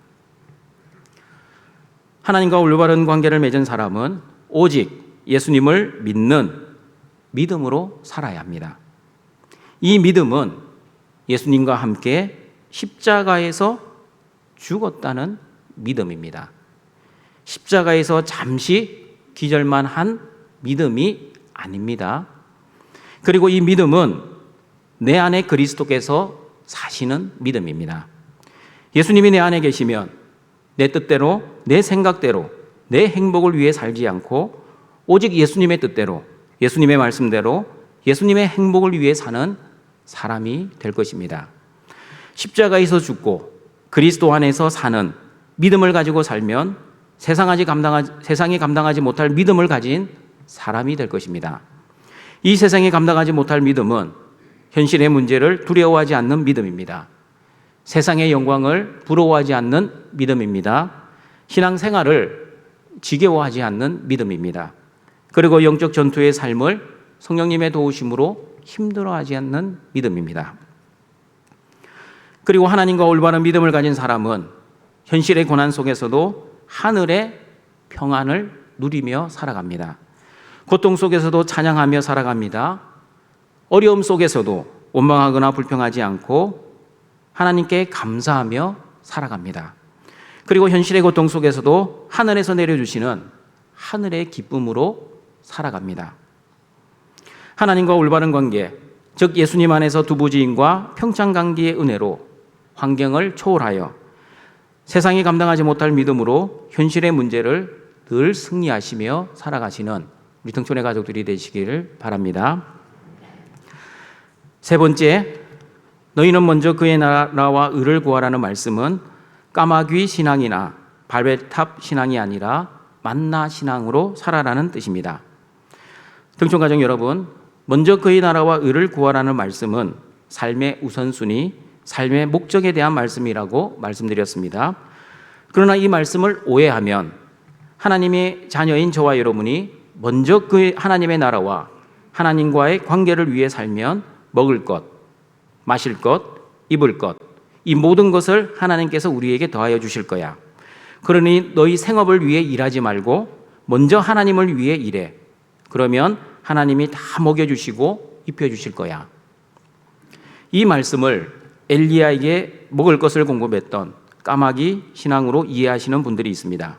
F: 하나님과 올바른 관계를 맺은 사람은 오직 예수님을 믿는 믿음으로 살아야 합니다. 이 믿음은 예수님과 함께 십자가에서 죽었다는 믿음입니다. 십자가에서 잠시 기절만 한 믿음이 아닙니다. 그리고 이 믿음은 내 안에 그리스도께서 사시는 믿음입니다. 예수님이 내 안에 계시면 내 뜻대로, 내 생각대로, 내 행복을 위해 살지 않고 오직 예수님의 뜻대로, 예수님의 말씀대로, 예수님의 행복을 위해 사는 사람이 될 것입니다. 십자가에서 죽고 그리스도 안에서 사는 믿음을 가지고 살면 세상이 감당하지 못할 믿음을 가진 사람이 될 것입니다. 이 세상이 감당하지 못할 믿음은 현실의 문제를 두려워하지 않는 믿음입니다. 세상의 영광을 부러워하지 않는 믿음입니다. 신앙생활을 지겨워하지 않는 믿음입니다. 그리고 영적 전투의 삶을 성령님의 도우심으로 힘들어하지 않는 믿음입니다. 그리고 하나님과 올바른 믿음을 가진 사람은 현실의 고난 속에서도 하늘의 평안을 누리며 살아갑니다. 고통 속에서도 찬양하며 살아갑니다. 어려움 속에서도 원망하거나 불평하지 않고 하나님께 감사하며 살아갑니다. 그리고 현실의 고통 속에서도 하늘에서 내려주시는 하늘의 기쁨으로 살아갑니다. 하나님과 올바른 관계, 즉 예수님 안에서 두부지인과 평창관계의 은혜로 환경을 초월하여 세상이 감당하지 못할 믿음으로 현실의 문제를 늘 승리하시며 살아가시는 우리 등촌의 가족들이 되시기를 바랍니다. 세 번째, 너희는 먼저 그의 나라와 의를 구하라는 말씀은 까마귀 신앙이나 발베탑 신앙이 아니라 만나 신앙으로 살아라는 뜻입니다. 등촌 가족 여러분, 먼저 그의 나라와 의를 구하라는 말씀은 삶의 우선순위, 삶의 목적에 대한 말씀이라고 말씀드렸습니다. 그러나 이 말씀을 오해하면 하나님의 자녀인 저와 여러분이 먼저 그 하나님의 나라와 하나님과의 관계를 위해 살면 먹을 것, 마실 것, 입을 것, 이 모든 것을 하나님께서 우리에게 더하여 주실 거야. 그러니 너희 생업을 위해 일하지 말고 먼저 하나님을 위해 일해. 그러면 하나님이 다 먹여주시고 입혀주실 거야. 이 말씀을 엘리야에게 먹을 것을 공급했던 까마귀 신앙으로 이해하시는 분들이 있습니다.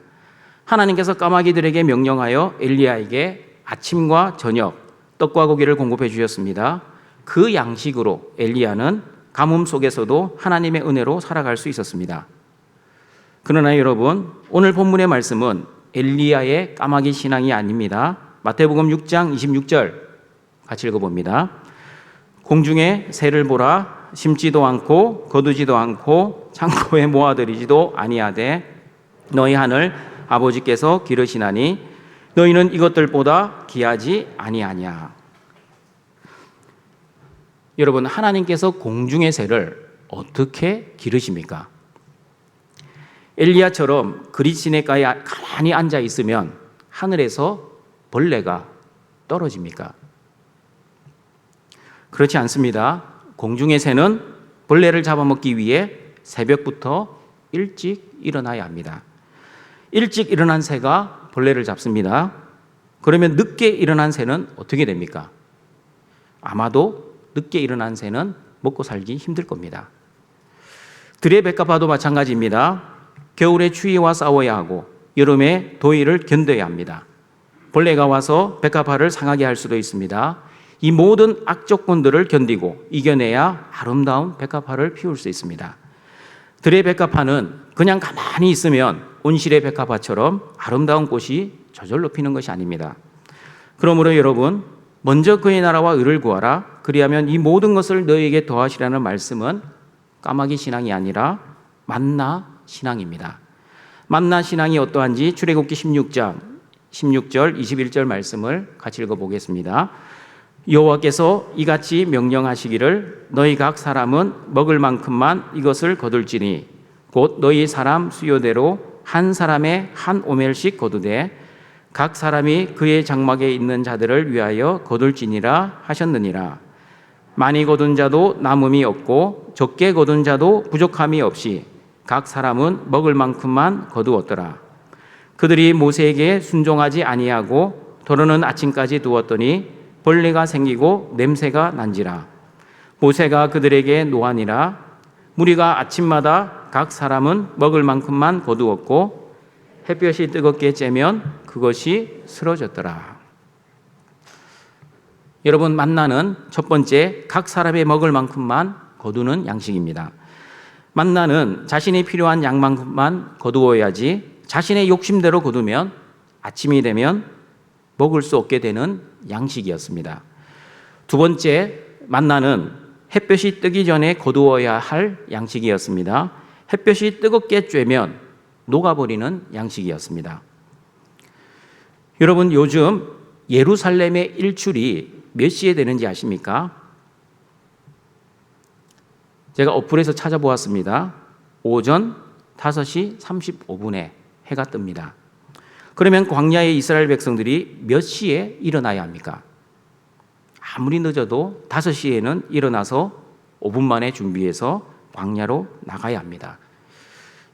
F: 하나님께서 까마귀들에게 명령하여 엘리야에게 아침과 저녁 떡과 고기를 공급해 주셨습니다. 그 양식으로 엘리야는 가뭄 속에서도 하나님의 은혜로 살아갈 수 있었습니다. 그러나 여러분, 오늘 본문의 말씀은 엘리야의 까마귀 신앙이 아닙니다. 마태복음 6장 26절 같이 읽어봅니다. 공중에 새를 보라, 심지도 않고 거두지도 않고 창고에 모아들이지도 아니하되 너희 하늘 아버지께서 기르시나니 너희는 이것들보다 귀하지 아니하냐. 여러분, 하나님께서 공중의 새를 어떻게 기르십니까? 엘리야처럼 그릿시내가에 가만히 앉아 있으면 하늘에서 벌레가 떨어집니까? 그렇지 않습니다. 공중의 새는 벌레를 잡아먹기 위해 새벽부터 일찍 일어나야 합니다. 일찍 일어난 새가 벌레를 잡습니다. 그러면 늦게 일어난 새는 어떻게 됩니까? 아마도 늦게 일어난 새는 먹고 살기 힘들 겁니다. 들의 백합화도 마찬가지입니다. 겨울에 추위와 싸워야 하고 여름에 더위를 견뎌야 합니다. 벌레가 와서 백합화를 상하게 할 수도 있습니다. 이 모든 악조건들을 견디고 이겨내야 아름다운 백합화를 피울 수 있습니다. 들의 백합화는 그냥 가만히 있으면 온실의 백합화처럼 아름다운 꽃이 저절로 피는 것이 아닙니다. 그러므로 여러분, 먼저 그의 나라와 의를 구하라. 그리하면 이 모든 것을 너희에게 더하시라는 말씀은 까마귀 신앙이 아니라 만나 신앙입니다. 만나 신앙이 어떠한지 출애굽기 16장 16절 21절 말씀을 같이 읽어보겠습니다. 여호와께서 이같이 명령하시기를 너희 각 사람은 먹을 만큼만 이것을 거둘지니 곧 너희 사람 수요대로 한 사람의 한 오멜씩 거두되 각 사람이 그의 장막에 있는 자들을 위하여 거둘지니라 하셨느니라. 많이 거둔 자도 남음이 없고 적게 거둔 자도 부족함이 없이 각 사람은 먹을 만큼만 거두었더라. 그들이 모세에게 순종하지 아니하고 더러는 아침까지 두었더니 벌레가 생기고 냄새가 난지라. 모세가 그들에게 노하니라. 무리가 아침마다 각 사람은 먹을 만큼만 거두었고 햇볕이 뜨겁게 쬐면 그것이 쓰러졌더라. 여러분, 만나는 첫 번째 각 사람의 먹을 만큼만 거두는 양식입니다. 만나는 자신이 필요한 양만큼만 거두어야지 자신의 욕심대로 거두면 아침이 되면 먹을 수 없게 되는 양식이었습니다. 두 번째, 만나는 햇볕이 뜨기 전에 거두어야 할 양식이었습니다. 햇볕이 뜨겁게 쬐면 녹아버리는 양식이었습니다. 여러분, 요즘 예루살렘의 일출이 몇 시에 되는지 아십니까? 제가 어플에서 찾아보았습니다. 오전 5시 35분에 해가 뜹니다. 그러면 광야의 이스라엘 백성들이 몇 시에 일어나야 합니까? 아무리 늦어도 5시에는 일어나서 5분 만에 준비해서 광야로 나가야 합니다.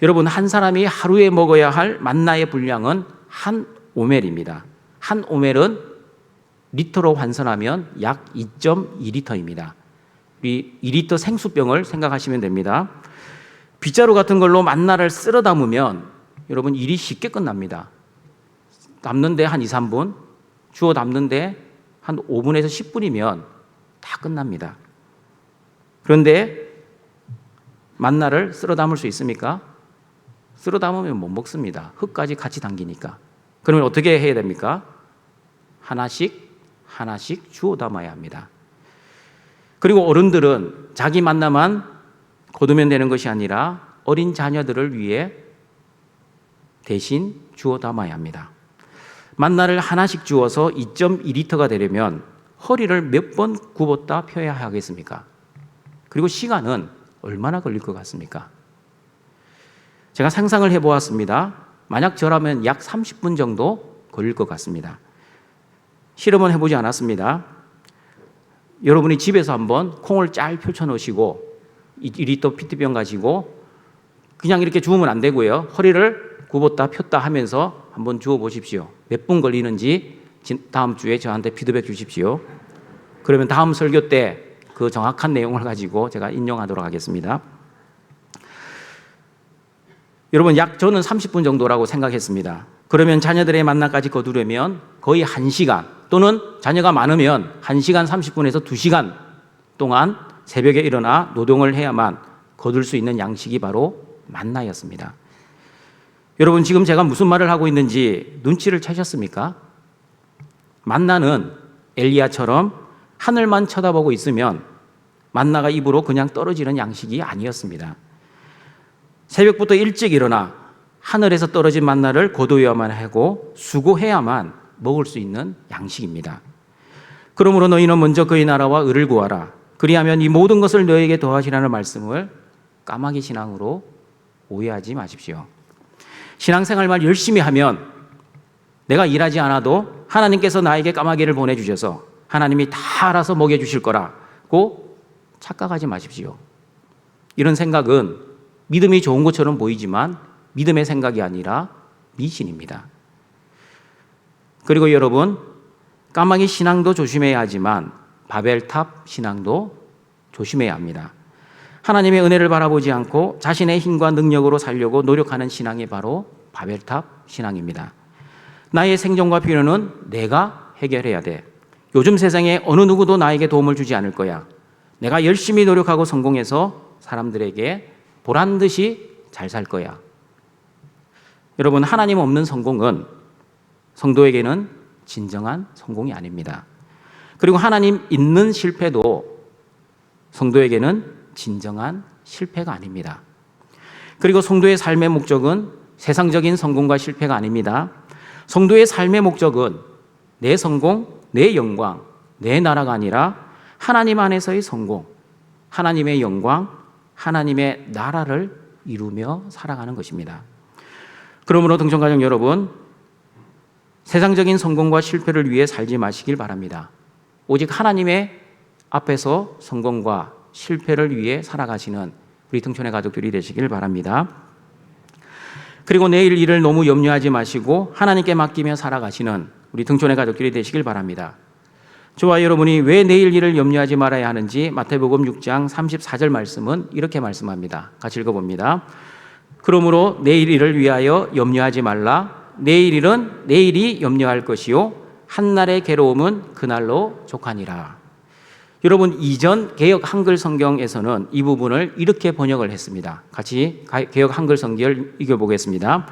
F: 여러분, 한 사람이 하루에 먹어야 할 만나의 분량은 한 오멜입니다. 한 오멜은 리터로 환산하면 약 2.2리터입니다. 우리 2리터 생수병을 생각하시면 됩니다. 빗자루 같은 걸로 만나를 쓸어 담으면 여러분 일이 쉽게 끝납니다. 담는데 한 2, 3분, 주워 담는데 한 5분에서 10분이면 다 끝납니다. 그런데 만나를 쓸어 담을 수 있습니까? 쓸어 담으면 못 먹습니다. 흙까지 같이 담기니까. 그러면 어떻게 해야 됩니까? 하나씩 주워 담아야 합니다. 그리고 어른들은 자기 만나만 거두면 되는 것이 아니라 어린 자녀들을 위해 대신 주워 담아야 합니다. 만나를 하나씩 주워서 2.2리터가 되려면 허리를 몇 번 굽었다 펴야 하겠습니까? 그리고 시간은 얼마나 걸릴 것 같습니까? 제가 상상을 해보았습니다. 만약 저라면 약 30분 정도 걸릴 것 같습니다. 실험은 해보지 않았습니다. 여러분이 집에서 한번 콩을 잘 펼쳐 놓으시고 2리터 피트병 가지고 그냥 이렇게 주우면 안 되고요. 허리를 굽었다 폈다 하면서 한번 주워 보십시오. 몇 분 걸리는지 다음 주에 저한테 피드백 주십시오. 그러면 다음 설교 때 그 정확한 내용을 가지고 제가 인용하도록 하겠습니다. 여러분, 약 저는 30분 정도라고 생각했습니다. 그러면 자녀들의 만나까지 거두려면 거의 1시간 또는 자녀가 많으면 1시간 30분에서 2시간 동안 새벽에 일어나 노동을 해야만 거둘 수 있는 양식이 바로 만나였습니다. 여러분, 지금 제가 무슨 말을 하고 있는지 눈치를 채셨습니까? 만나는 엘리야처럼 하늘만 쳐다보고 있으면 만나가 입으로 그냥 떨어지는 양식이 아니었습니다. 새벽부터 일찍 일어나 하늘에서 떨어진 만나를 거두어야만 하고 수고해야만 먹을 수 있는 양식입니다. 그러므로 너희는 먼저 그의 나라와 의를 구하라. 그리하면 이 모든 것을 너희에게 더하시라는 말씀을 까마귀 신앙으로 오해하지 마십시오. 신앙생활만 열심히 하면 내가 일하지 않아도 하나님께서 나에게 까마귀를 보내주셔서 하나님이 다 알아서 먹여주실 거라고 착각하지 마십시오. 이런 생각은 믿음이 좋은 것처럼 보이지만 믿음의 생각이 아니라 미신입니다. 그리고 여러분, 까마귀 신앙도 조심해야 하지만 바벨탑 신앙도 조심해야 합니다. 하나님의 은혜를 바라보지 않고 자신의 힘과 능력으로 살려고 노력하는 신앙이 바로 바벨탑 신앙입니다. 나의 생존과 필요는 내가 해결해야 돼. 요즘 세상에 어느 누구도 나에게 도움을 주지 않을 거야. 내가 열심히 노력하고 성공해서 사람들에게 보란 듯이 잘 살 거야. 여러분, 하나님 없는 성공은 성도에게는 진정한 성공이 아닙니다. 그리고 하나님 있는 실패도 성도에게는 진정한 실패가 아닙니다. 그리고 성도의 삶의 목적은 세상적인 성공과 실패가 아닙니다. 성도의 삶의 목적은 내 성공, 내 영광, 내 나라가 아니라 하나님 안에서의 성공, 하나님의 영광, 하나님의 나라를 이루며 살아가는 것입니다. 그러므로 등촌가족 여러분, 세상적인 성공과 실패를 위해 살지 마시길 바랍니다. 오직 하나님의 앞에서 성공과 실패를 위해 살아가시는 우리 등촌의 가족들이 되시길 바랍니다. 그리고 내일 일을 너무 염려하지 마시고 하나님께 맡기며 살아가시는 우리 등촌의 가족들이 되시길 바랍니다. 저와 여러분이 왜 내일 일을 염려하지 말아야 하는지 마태복음 6장 34절 말씀은 이렇게 말씀합니다. 같이 읽어봅니다. 그러므로 내일 일을 위하여 염려하지 말라. 내일 일은 내일이 염려할 것이요 한날의 괴로움은 그날로 족하니라. 여러분, 이전 개역 한글 성경에서는 이 부분을 이렇게 번역을 했습니다. 같이 개역 한글 성경을 읽어보겠습니다.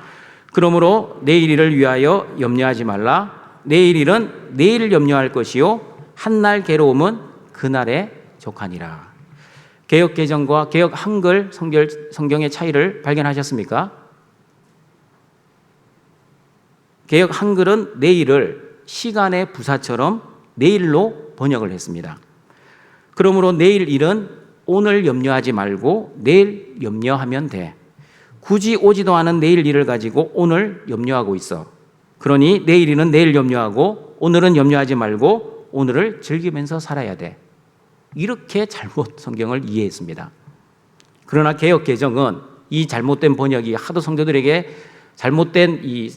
F: 그러므로 내일 일을 위하여 염려하지 말라. 내일 일은 내일 염려할 것이요 한날 괴로움은 그날에 족하니라. 개역 개정과 개역 한글 성경의 차이를 발견하셨습니까? 개역 한글은 내일을 시간의 부사처럼 내일로 번역을 했습니다. 그러므로 내일 일은 오늘 염려하지 말고 내일 염려하면 돼. 굳이 오지도 않은 내일 일을 가지고 오늘 염려하고 있어. 그러니 내일 일은 내일 염려하고 오늘은 염려하지 말고 오늘을 즐기면서 살아야 돼. 이렇게 잘못 성경을 이해했습니다. 그러나 개역 개정은 이 잘못된 번역이 하도 성도들에게 잘못된 이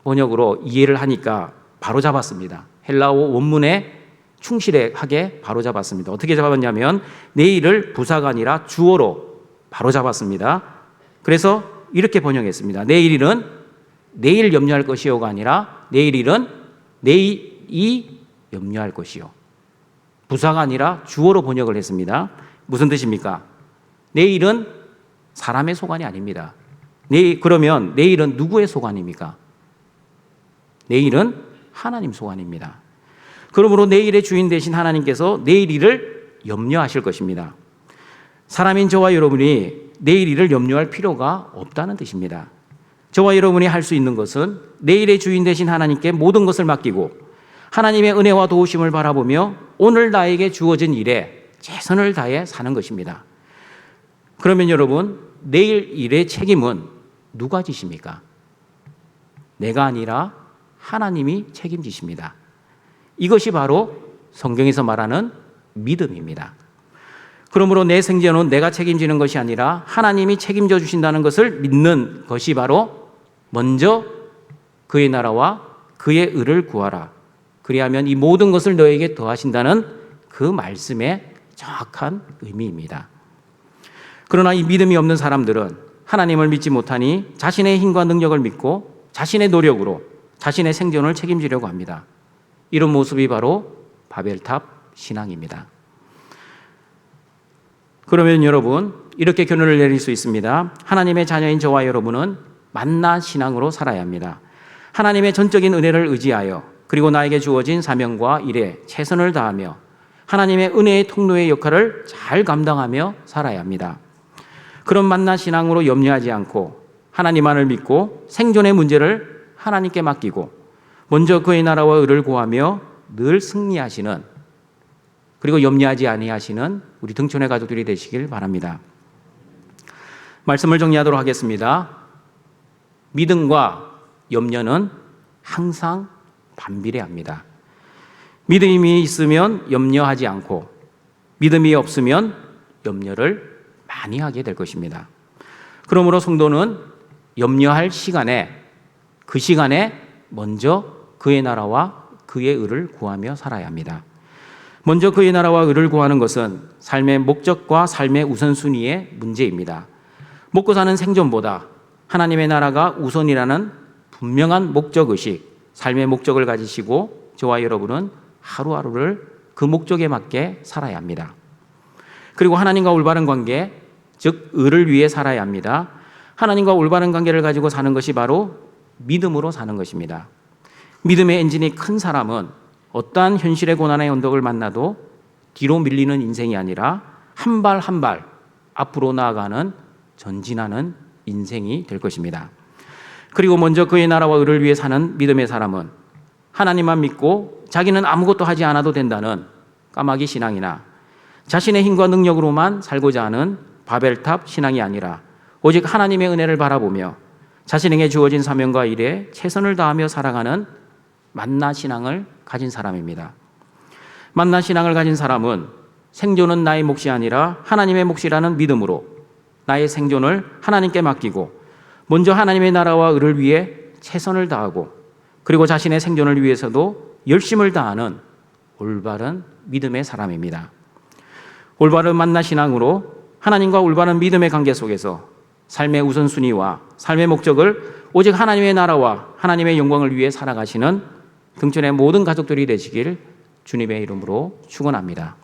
F: 번역으로 이해를 하니까 바로 잡았습니다. 헬라어 원문에 충실하게 바로 잡았습니다. 어떻게 잡았냐면 내일을 부사가 아니라 주어로 바로 잡았습니다. 그래서 이렇게 번역했습니다. 내일 일은 내일 염려할 것이요가 아니라 내일 일은 내일이 염려할 것이요. 부사가 아니라 주어로 번역을 했습니다. 무슨 뜻입니까? 내일은 사람의 소관이 아닙니다. 그러면 내일은 누구의 소관입니까? 내일은 하나님 소관입니다. 그러므로 내일의 주인 되신 하나님께서 내일 일을 염려하실 것입니다. 사람인 저와 여러분이 내일 일을 염려할 필요가 없다는 뜻입니다. 저와 여러분이 할 수 있는 것은 내일의 주인 되신 하나님께 모든 것을 맡기고 하나님의 은혜와 도우심을 바라보며 오늘 나에게 주어진 일에 최선을 다해 사는 것입니다. 그러면 여러분, 내일 일의 책임은 누가 지십니까? 내가 아니라 하나님이 책임지십니다. 이것이 바로 성경에서 말하는 믿음입니다. 그러므로 내 생존은 내가 책임지는 것이 아니라 하나님이 책임져 주신다는 것을 믿는 것이 바로 먼저 그의 나라와 그의 의를 구하라. 그리하면 이 모든 것을 너에게 더하신다는 그 말씀의 정확한 의미입니다. 그러나 이 믿음이 없는 사람들은 하나님을 믿지 못하니 자신의 힘과 능력을 믿고 자신의 노력으로 자신의 생존을 책임지려고 합니다. 이런 모습이 바로 바벨탑 신앙입니다. 그러면 여러분, 이렇게 결론을 내릴 수 있습니다. 하나님의 자녀인 저와 여러분은 만나 신앙으로 살아야 합니다. 하나님의 전적인 은혜를 의지하여 그리고 나에게 주어진 사명과 일에 최선을 다하며 하나님의 은혜의 통로의 역할을 잘 감당하며 살아야 합니다. 그런 만나 신앙으로 염려하지 않고 하나님만을 믿고 생존의 문제를 하나님께 맡기고 먼저 그의 나라와 의를 구하며 늘 승리하시는, 그리고 염려하지 아니하시는 우리 등촌의 가족들이 되시길 바랍니다. 말씀을 정리하도록 하겠습니다. 믿음과 염려는 항상 반비례합니다. 믿음이 있으면 염려하지 않고 믿음이 없으면 염려를 많이 하게 될 것입니다. 그러므로 성도는 염려할 시간에, 그 시간에 먼저 그의 나라와 그의 의를 구하며 살아야 합니다. 먼저 그의 나라와 의를 구하는 것은 삶의 목적과 삶의 우선순위의 문제입니다. 먹고 사는 생존보다 하나님의 나라가 우선이라는 분명한 목적의식, 삶의 목적을 가지시고 저와 여러분은 하루하루를 그 목적에 맞게 살아야 합니다. 그리고 하나님과 올바른 관계, 즉 의를 위해 살아야 합니다. 하나님과 올바른 관계를 가지고 사는 것이 바로 믿음으로 사는 것입니다. 믿음의 엔진이 큰 사람은 어떠한 현실의 고난의 언덕을 만나도 뒤로 밀리는 인생이 아니라 한 발 한 발 앞으로 나아가는 전진하는 인생이 될 것입니다. 그리고 먼저 그의 나라와 의를 위해 사는 믿음의 사람은 하나님만 믿고 자기는 아무것도 하지 않아도 된다는 까마귀 신앙이나 자신의 힘과 능력으로만 살고자 하는 바벨탑 신앙이 아니라 오직 하나님의 은혜를 바라보며 자신에게 주어진 사명과 일에 최선을 다하며 살아가는 만나 신앙을 가진 사람입니다. 만나 신앙을 가진 사람은 생존은 나의 몫이 아니라 하나님의 몫이라는 믿음으로 나의 생존을 하나님께 맡기고 먼저 하나님의 나라와 의를 위해 최선을 다하고 그리고 자신의 생존을 위해서도 열심을 다하는 올바른 믿음의 사람입니다. 올바른 만나 신앙으로 하나님과 올바른 믿음의 관계 속에서 삶의 우선순위와 삶의 목적을 오직 하나님의 나라와 하나님의 영광을 위해 살아가시는 등촌의 모든 가족들이 되시길 주님의 이름으로 축원합니다.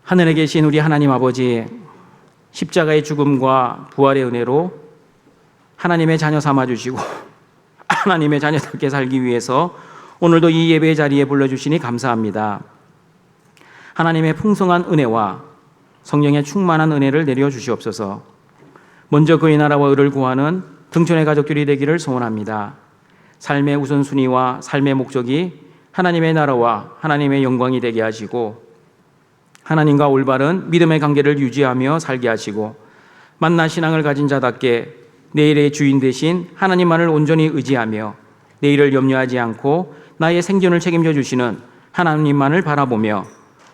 F: 하늘에 계신 우리 하나님 아버지, 십자가의 죽음과 부활의 은혜로 하나님의 자녀 삼아주시고 하나님의 자녀답게 살기 위해서 오늘도 이 예배의 자리에 불러주시니 감사합니다. 하나님의 풍성한 은혜와 성령의 충만한 은혜를 내려주시옵소서. 먼저 그의 나라와 의를 구하는 등촌의 가족들이 되기를 소원합니다. 삶의 우선순위와 삶의 목적이 하나님의 나라와 하나님의 영광이 되게 하시고 하나님과 올바른 믿음의 관계를 유지하며 살게 하시고 만나 신앙을 가진 자답게 내일의 주인 되신 하나님만을 온전히 의지하며 내일을 염려하지 않고 나의 생존을 책임져 주시는 하나님만을 바라보며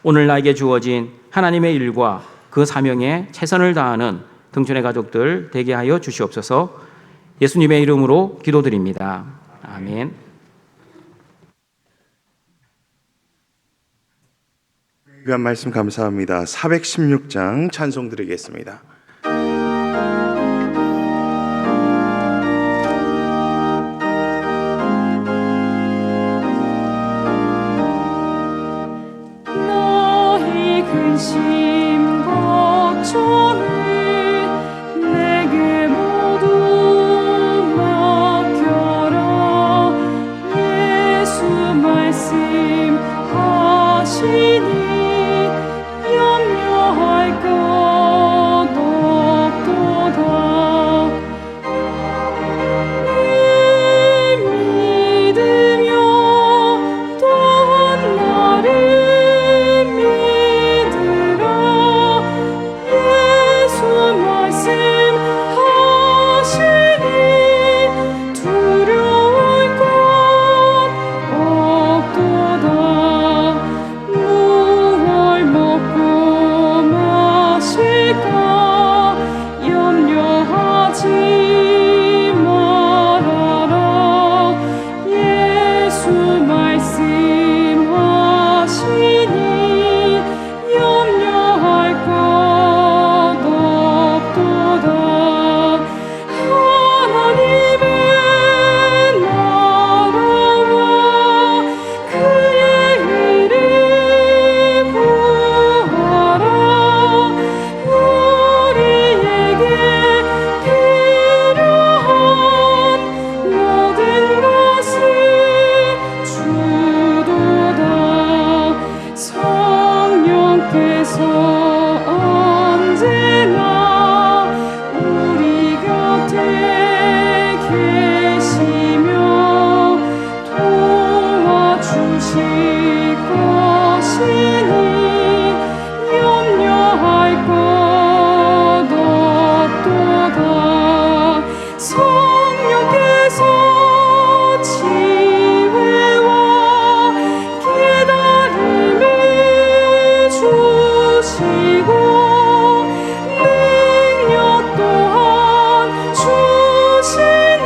F: 오늘 나에게 주어진 하나님의 일과 그 사명에 최선을 다하는 등촌의 가족들 되게 하여 주시옵소서. 예수님의 이름으로 기도드립니다. 아멘.
C: 귀한 말씀 감사합니다. 416장 찬송 드리겠습니다.
D: 너희 근심 걱정을 내게 모두 맡겨라. 예수 말씀하시니 염려할 것 없도다. 네 믿으며 또한 나를 믿으라. 예수 말씀하시니 두려울 것 없도다. 무얼 먹고 마실까 염려하지 말아라. 예수 말씀하시니 염려할 것 없도다. 하나님의 나라와 그의 의를 구하라. 우리에게 필요한 모든 것을 주도다. 성령께서 언제나 우리 곁에 계시며 도와주실 것이니 염려할 것 없도다. 성령께서 지혜와 깨달음을 주시고 능력 또한 주시니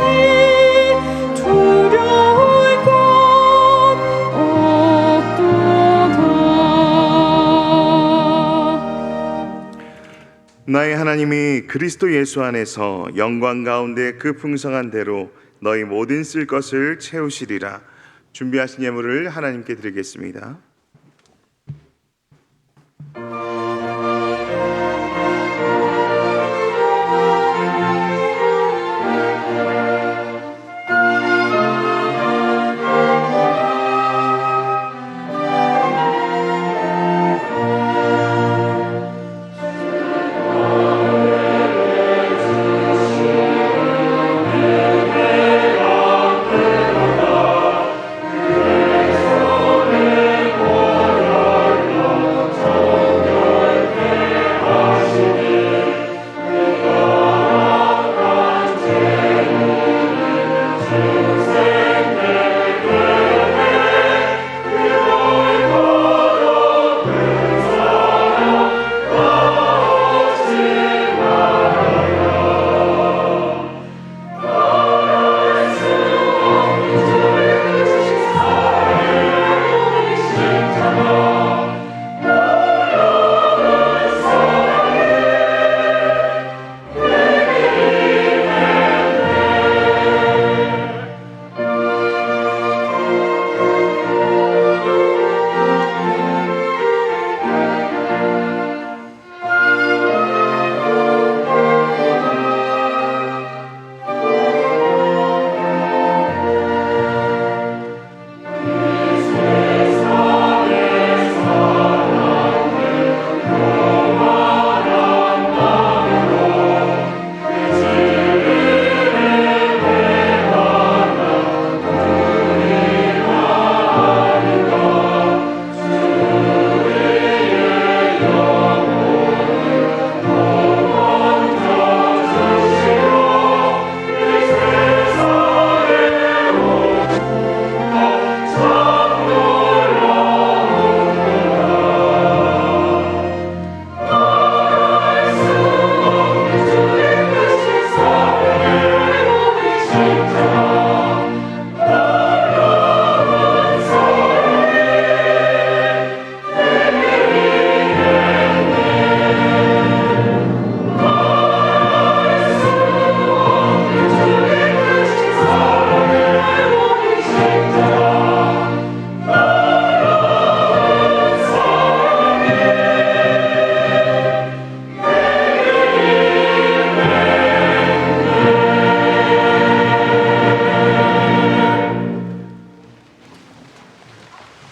D: 두려울 것 없도다.
C: 나의 하나님이 그리스도 예수 안에서 영광 가운데 그 풍성한 대로 너희 모든 쓸 것을 채우시리라. 준비하신 예물을 하나님께 드리겠습니다.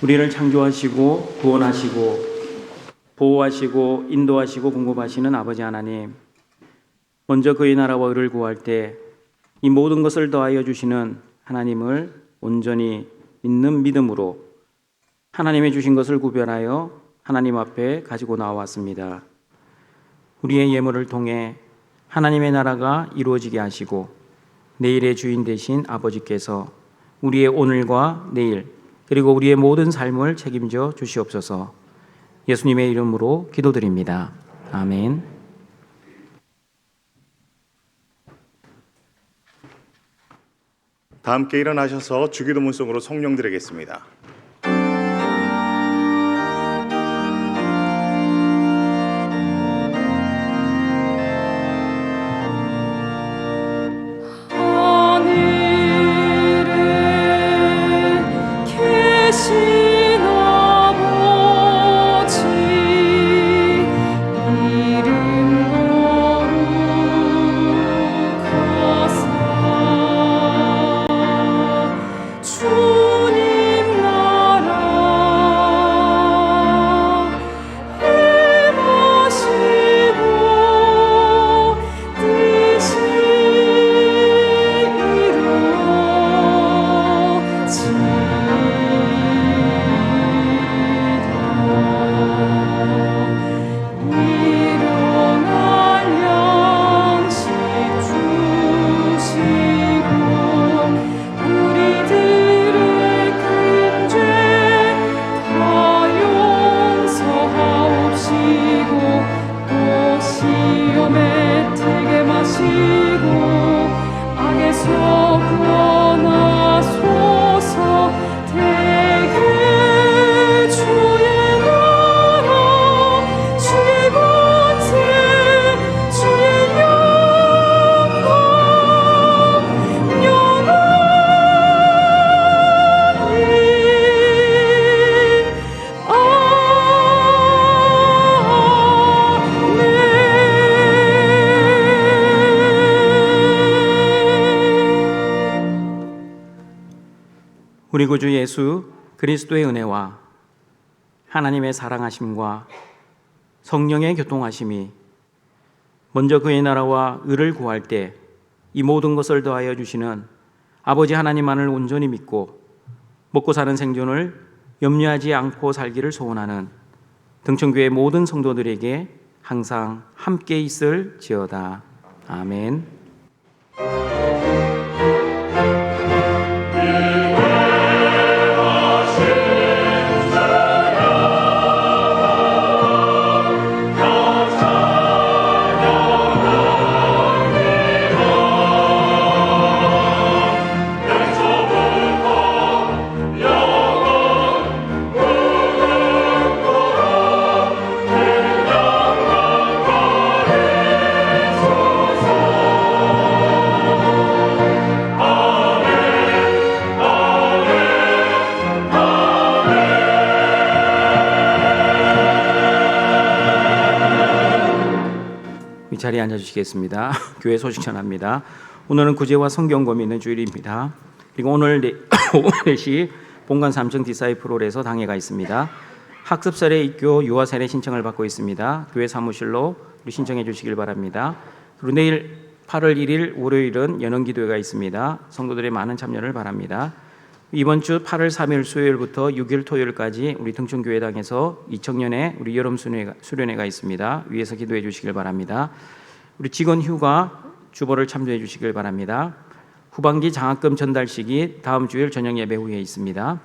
F: 우리를 창조하시고 구원하시고 보호하시고 인도하시고 공급하시는 아버지 하나님, 먼저 그의 나라와 의를 구할 때 이 모든 것을 더하여 주시는 하나님을 온전히 믿는 믿음으로 하나님의 주신 것을 구별하여 하나님 앞에 가지고 나왔습니다. 우리의 예물을 통해 하나님의 나라가 이루어지게 하시고 내일의 주인 되신 아버지께서 우리의 오늘과 내일 그리고 우리의 모든 삶을 책임져 주시옵소서. 예수님의 이름으로 기도드립니다. 아멘.
C: 다 함께 일어나셔서 주기도문송으로 성령 드리겠습니다.
D: 하늘에 계신 아버지 이름 거룩하사 주님 나라 행하시고 뜻이 일어날 양식 주시고 우리들의 큰 죄 다 용서하옵시고 또 시험에 들게 마시고 악에서 구원하소서. 대개 주의 나라 주의 권세 주의 영광 영원히
F: 우리 구주 예수 그리스도의 은혜와 하나님의 사랑하심과 성령의 교통하심이 먼저 그의 나라와 의를 구할 때 이 모든 것을 더하여 주시는 아버지 하나님만을 온전히 믿고 먹고 사는 생존을 염려하지 않고 살기를 소원하는 등촌교회 모든 성도들에게 항상 함께 있을지어다. 아멘. 이 자리에 앉아주시겠습니다. 교회 소식 전합니다. 오늘은 구제와 성경 고민의 주일입니다. 그리고 오늘 오후 4시 본관 3층 디사이플홀에서 당회가 있습니다. 학습설의 입교 유아 세례 신청을 받고 있습니다. 교회 사무실로 우리 신청해 주시길 바랍니다. 그리고 내일 8월 1일 월요일은 연원기도회가 있습니다. 성도들의 많은 참여를 바랍니다. 이번 주 8월 3일 수요일부터 6일 토요일까지 우리 등촌교회당에서 2000년에 우리 여름 수련회가 있습니다. 위에서 기도해 주시길 바랍니다. 우리 직원 휴가 주보를 참조해 주시길 바랍니다. 후반기 장학금 전달식이 다음 주일 저녁 예배 후에 있습니다.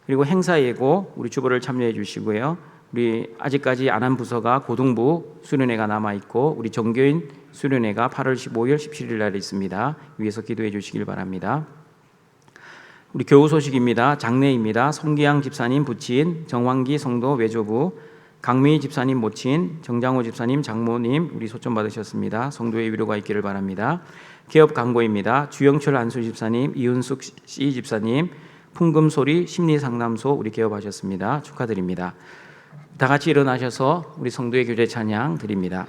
F: 그리고 행사 예고 우리 주보를 참여해 주시고요. 우리 아직까지 안 한 부서가 고등부 수련회가 남아 있고 우리 정교인 수련회가 8월 15일, 17일 날 있습니다. 위에서 기도해 주시길 바랍니다. 우리 교우 소식입니다. 장례입니다. 송기양 집사님 부친, 정황기 성도 외조부, 강미희 집사님 모친, 정장호 집사님 장모님 우리 소천 받으셨습니다. 성도의 위로가 있기를 바랍니다. 개업 광고입니다. 주영철 안수 집사님, 이은숙 씨 집사님, 풍금소리 심리상담소 우리 개업하셨습니다. 축하드립니다. 다 같이 일어나셔서 우리 성도의 교제 찬양 드립니다.